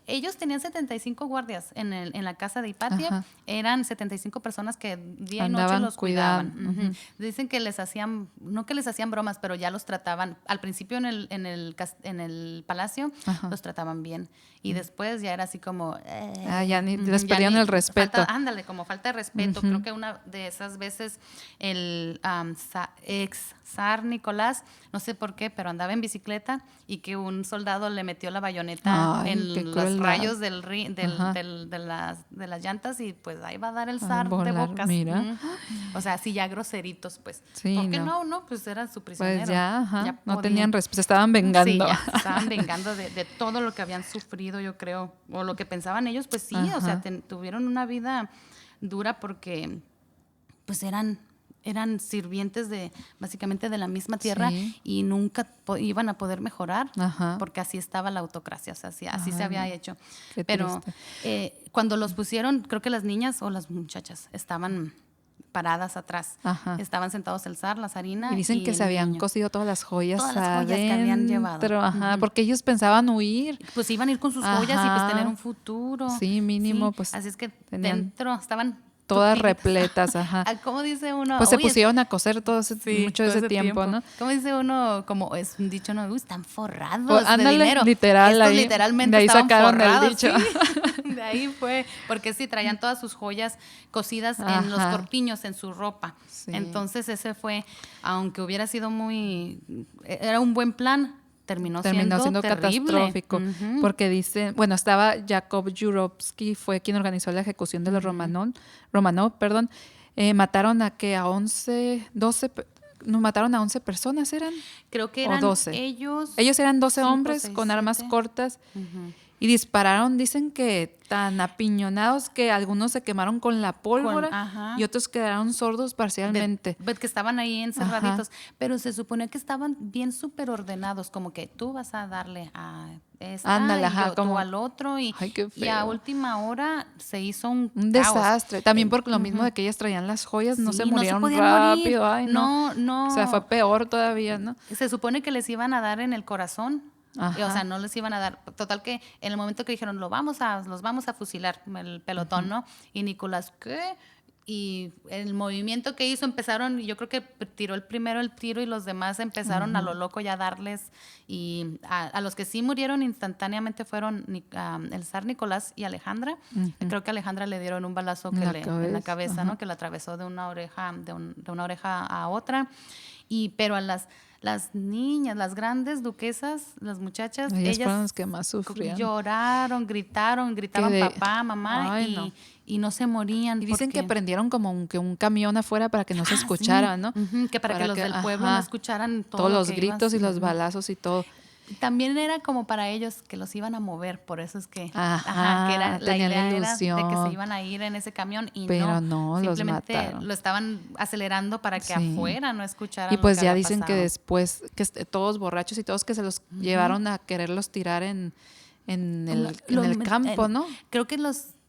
ellos tenían 75 guardias en la casa de Hipatia, eran 75 personas que día y noche los cuidaban. Dicen que no que les hacían bromas, pero ya los trataban, al principio en el palacio, los trataban bien. Y después ya era así como...
ya ni les perdían el respeto.
Como falta de respeto. Creo que una de esas veces el ex zar Nicolás, no sé por qué, pero andaba en bicicleta y que un soldado le metió la bayoneta en los rayos de las llantas y pues ahí va a dar el zar de bocas.
Mira.
O sea, así ya groseritos, pues.
Sí,
porque no, pues era su prisionero.
Pues ya no tenían respeto, se estaban vengando.
Sí, ya, se estaban vengando de todo lo que habían sufrido, yo creo, o lo que pensaban ellos, pues sí, o sea, tuvieron una vida dura porque pues eran sirvientes básicamente de la misma tierra y nunca iban a poder mejorar porque así estaba la autocracia, o sea, así se había hecho. Pero cuando los pusieron, creo que las niñas o las muchachas estaban paradas atrás. Estaban sentados el zar, la zarina.
Y dicen que se habían cosido todas las joyas
que habían llevado.
Porque ellos pensaban huir.
Pues iban a ir con sus joyas y pues tener un futuro.
Sí, mínimo. Pues
así es que dentro estaban
todas repletas,
¿Cómo dice uno?
Pues se pusieron a coser mucho ese tiempo, ¿no?
¿Cómo dice uno? Como es un dicho, ¿no? Están forrados
ándale,
de dinero.
Literal,
estos
ahí,
literalmente
de ahí
estaban
sacaron
forrados,
el dicho.
¿sí? De ahí fue, porque sí, traían todas sus joyas cosidas en los corpiños, en su ropa. Sí. Entonces ese fue, aunque hubiera sido era un buen plan, terminó siendo
catastrófico, porque dice, bueno, estaba Yakov Yurovsky, fue quien organizó la ejecución de los Romanov, mataron a 11 personas, ¿eran?
Creo que eran
12.
ellos
eran 12 hombres con armas cortas Y dispararon, dicen que tan apiñonados que algunos se quemaron con la pólvora y otros quedaron sordos parcialmente.
Que estaban ahí encerraditos, pero se supone que estaban bien súper ordenados, como que tú vas a darle a esta
Ándale,
y
como,
tú al otro.
Ay, qué feo.
Y a última hora se hizo un caos.
Desastre. También por lo mismo de que ellas traían las joyas, no se murieron
no se
rápido.
morir.
Ay, no. O sea, fue peor todavía, ¿no?
Se supone que les iban a dar en el corazón. O sea, no les iban a dar. Total que en el momento que dijeron, los vamos a fusilar, el pelotón, ¿no? Y Nicolás, ¿qué? Y el movimiento que hizo, empezaron, yo creo que tiró el primero el tiro y los demás empezaron a lo loco ya a darles. Y a los que sí murieron instantáneamente fueron el zar Nicolás y Alejandra. Creo que a Alejandra le dieron un balazo en la cabeza, ¿no? Que la atravesó de una oreja, de una oreja a otra. Pero a las niñas, las grandes duquesas, las muchachas,
ellas fueron
las
que más sufrían.
Lloraron, gritaban papá, mamá, y no se morían.
Y dicen que prendieron como que un camión afuera para que no se escuchara, ¿no?
Que para que los del pueblo no escucharan
todos los gritos y los balazos y todo.
También era como para ellos que los iban a mover, por eso es que, que era, la idea era de que se iban a ir en ese camión y
pero no
simplemente
los mataron.
Lo estaban acelerando para que afuera no escucharan.
Y pues
lo que
ya
había
dicen
pasado.
que después, que todos borrachos y todos que se los llevaron a quererlos tirar en el campo, ¿no?
Creo que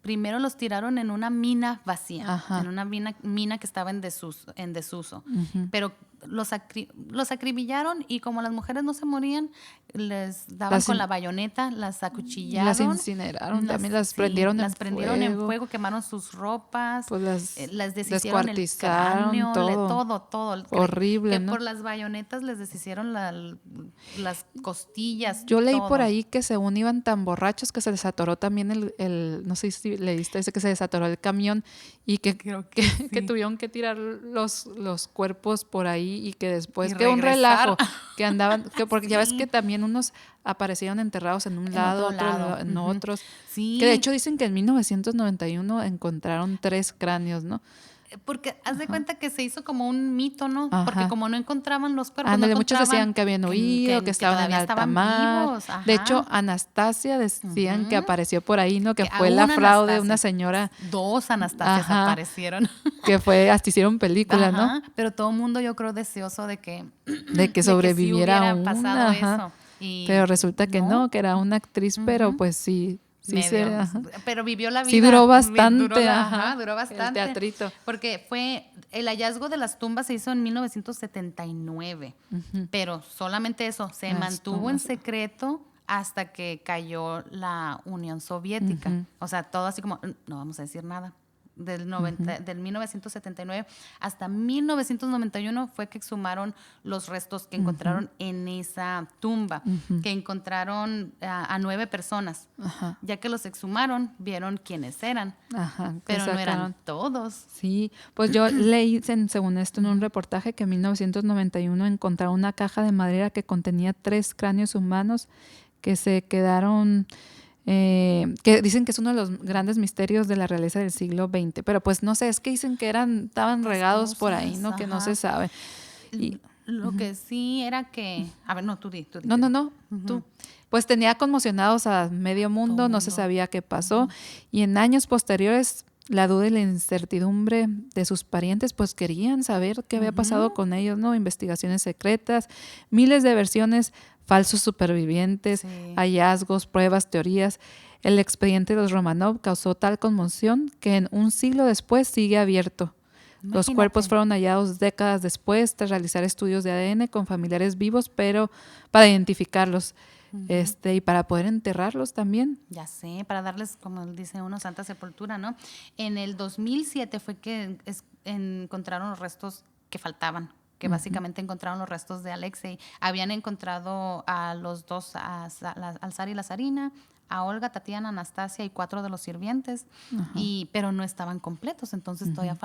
primero los tiraron en una mina vacía, en una mina que estaba en desuso. Pero los acribillaron y como las mujeres no se morían, les daban con la bayoneta, las acuchillaron.
Las incineraron, también las prendieron en fuego.
Las prendieron en fuego, quemaron sus ropas,
pues
las deshicieron el cráneo, todo.
Horrible,
que
¿no?
por las bayonetas les deshicieron las costillas.
Yo leí
todo.
por ahí que según iban tan borrachos que se les atoró también no sé si leíste, dice que se les atoró el camión y que tuvieron que tirar los cuerpos por ahí y que después que un relajo que andaban, porque ya ves que también unos aparecieron enterrados en un lado, otros en otros.
Sí.
Que de hecho dicen que en 1991 encontraron 3 cráneos, ¿no?
Porque haz de cuenta que se hizo como un mito, ¿no? Porque como no encontraban los cuerpos,
muchos decían que habían huido, que estaban en alta mar. De hecho, Anastasia decían que apareció por ahí, ¿no? Que fue la fraude de una señora.
2 Anastasias aparecieron.
Que hasta hicieron película, ¿no?
Pero todo el mundo yo creo deseoso de que
sobreviviera
que sí pasado eso.
Pero resulta que no, que era una actriz, pero pues sí.
Pero vivió la vida.
Sí, duró bastante.
Duró bastante.
El teatrito.
Porque el hallazgo de las tumbas se hizo en 1979. Pero solamente eso, se mantuvo en secreto hasta que cayó la Unión Soviética. O sea, todo así como, no vamos a decir nada. Del 1979 hasta 1991 fue que exhumaron los restos que encontraron en esa tumba, que encontraron a 9 personas. Ya que los exhumaron, vieron quiénes eran, pero no eran todos.
Sí, pues yo leí, según esto, en un reportaje que en 1991 encontraron una caja de madera que contenía 3 cráneos humanos que se quedaron... que dicen que es uno de los grandes misterios de la realeza del siglo XX, pero pues no sé, es que dicen que estaban regados por ahí, ¿no? Que no se sabe.
Lo que sí era que... A ver, no, tú di.
No, tú. Pues tenía conmocionados a medio mundo, no se sabía qué pasó, y en años posteriores la duda y la incertidumbre de sus parientes pues querían saber qué había pasado con ellos, ¿no? Investigaciones secretas, miles de versiones, falsos supervivientes, hallazgos, pruebas, teorías. El expediente de los Romanov causó tal conmoción que en un siglo después sigue abierto. Imagínate. Los cuerpos fueron hallados décadas después tras realizar estudios de ADN con familiares vivos, pero para identificarlos y para poder enterrarlos también.
Ya sé, para darles, como dice uno, santa sepultura, ¿no? En el 2007 fue que encontraron los restos que faltaban, que básicamente encontraron los restos de Alexei. Habían encontrado a los 2, al zar y la zarina, a Olga, Tatiana, Anastasia y 4 de los sirvientes, pero no estaban completos, entonces todavía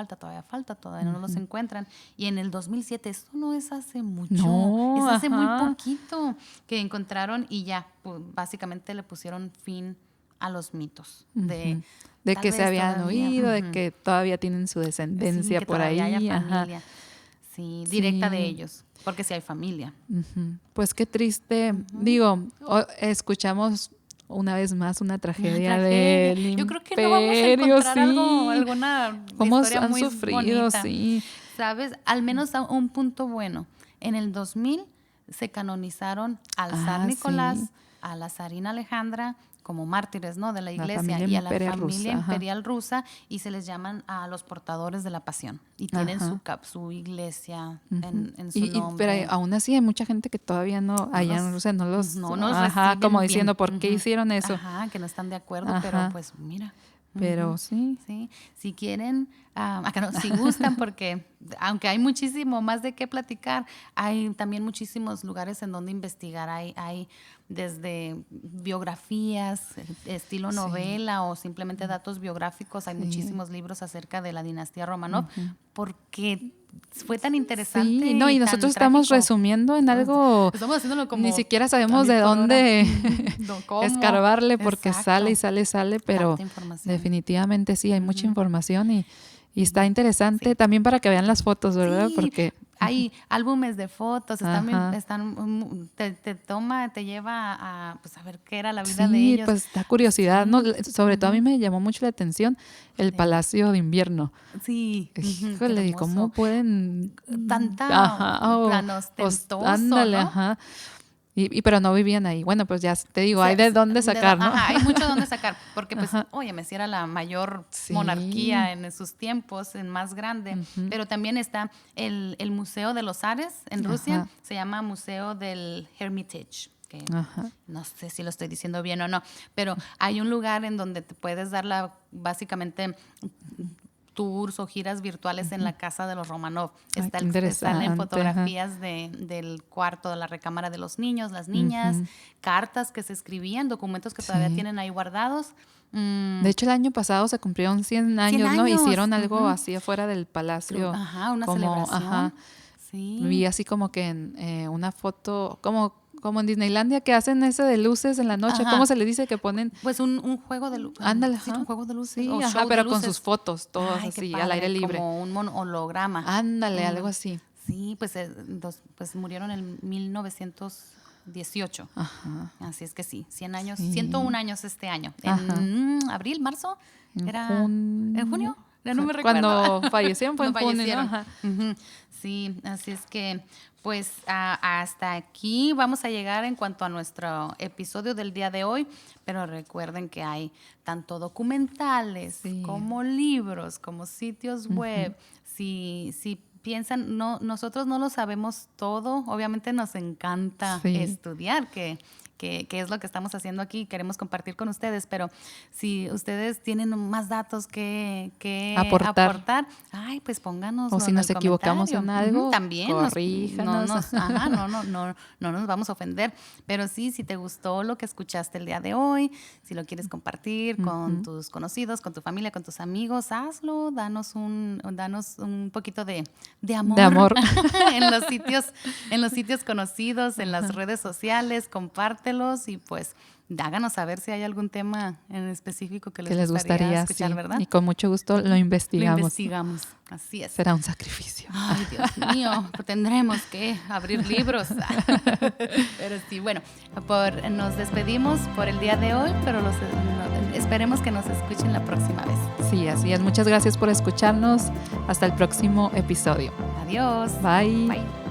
no los encuentran. Y en el 2007, esto no es hace mucho, es hace muy poquito que encontraron y ya, pues, básicamente le pusieron fin a los mitos de
que se habían oído, de que todavía tienen su descendencia por ahí.
Haya familia. Sí, directa de ellos, porque sí hay familia.
Pues qué triste. Digo, escuchamos una vez más una tragedia,
tragedia.
del
Yo creo que no vamos a
imperio,
encontrar alguna
cómo
historia
han
muy
sufrido,
bonita.
sí.
¿Sabes? Al menos un punto bueno. En el 2000 se canonizaron al zar Nicolás,
sí.
a la zarina Alejandra como mártires, ¿no? De la iglesia
familia
y a la
imperial
familia
rusa,
imperial rusa, y se les llaman a los portadores de la pasión y tienen su iglesia en su nombre.
Pero aún así hay mucha gente que todavía no, allá en Rusia no los
reciben
como
bien.
diciendo, ¿por qué hicieron eso?
Ajá, que no están de acuerdo, pero pues mira.
Pero sí.
Sí, si quieren, acá no, si gustan, porque aunque hay muchísimo más de qué platicar, hay también muchísimos lugares en donde investigar. Hay desde biografías, estilo novela o simplemente datos biográficos. Hay muchísimos libros acerca de la dinastía Romanov, porque fue tan interesante.
Sí, no, y nosotros
tan
estamos
trágico.
resumiendo en algo,
Estamos haciéndolo como
ni siquiera sabemos de dónde
¿Cómo?
escarbarle, porque
Exacto.
sale, pero
Tanta información.
definitivamente sí, hay mucha información y está interesante también para que vean las fotos, ¿verdad?
Sí,
Porque
hay álbumes de fotos,
Ajá.
te lleva a, pues, a ver qué era la vida
sí,
de ellos.
pues da curiosidad, ¿no? Sobre todo a mí me llamó mucho la atención el Palacio de Invierno.
Sí.
Híjole, ¿cómo pueden
tanta tan ostentoso,
ándale,
¿no?
ajá. Pero no vivían ahí. Bueno, pues ya te digo, hay de dónde sacar, ¿no?
Ajá, hay mucho de dónde sacar, porque pues, óyeme, si era la mayor
Sí.
monarquía en sus tiempos, en más grande, pero también está el Museo de los Zares en Rusia,
Ajá.
se llama Museo del Hermitage, que
Ajá.
no sé si lo estoy diciendo bien o no, pero hay un lugar en donde te puedes dar básicamente tours o giras virtuales en la casa de los Romanov.
Ay, qué interesante,
Salen fotografías del cuarto, de la recámara de los niños, las niñas, cartas que se escribían, documentos que todavía tienen ahí guardados.
De hecho, el año pasado se cumplieron 100 años,
100
¿no?
años.
Hicieron algo así afuera del palacio.
Ajá, una
como,
celebración.
Ajá.
Sí.
Vi así como que en una foto, como en Disneylandia, que hacen ese de luces en la noche.
Ajá.
¿Cómo se le dice que ponen?
Pues un juego de luces.
Ándale,
Sí,
ajá.
un juego de luces.
Sí,
o
ajá,
show
pero
de
con
luces.
sus fotos, todos
Ay, qué
así,
padre,
al aire libre.
como un holograma.
Ándale, algo así.
Sí, pues murieron en 1918.
Ajá.
Así es que sí, 100 años,
Sí.
101 años este año.
Ajá.
En abril, marzo,
En
¿en junio? Ya no me recuerdo.
Cuando fallecieron fue en
Cuando
junio, ¿no?
fallecieron.
Ajá.
Sí, así es que pues hasta aquí vamos a llegar en cuanto a nuestro episodio del día de hoy, pero recuerden que hay tanto documentales como libros, como sitios web. Si piensan, nosotros no lo sabemos todo, obviamente nos encanta estudiar, que es lo que estamos haciendo aquí y queremos compartir con ustedes, pero si ustedes tienen más datos que aportar, ay, pues pónganos.
O si nos equivocamos en algo,
también
corríjanos.
no nos vamos a ofender, pero sí, si te gustó lo que escuchaste el día de hoy, si lo quieres compartir con tus conocidos, con tu familia, con tus amigos, hazlo, danos un poquito de amor, en los sitios conocidos, en las redes sociales, compártelos y pues háganos saber si hay algún tema en específico que les gustaría escuchar, ¿verdad?
Y con mucho gusto lo investigamos.
Lo investigamos, así es.
Será un sacrificio.
Ay, Dios mío, tendremos que abrir libros. Pero sí, bueno, nos despedimos por el día de hoy, pero esperemos que nos escuchen la próxima vez.
Sí, así es. Muchas gracias por escucharnos. Hasta el próximo episodio.
Adiós.
Bye.
Bye.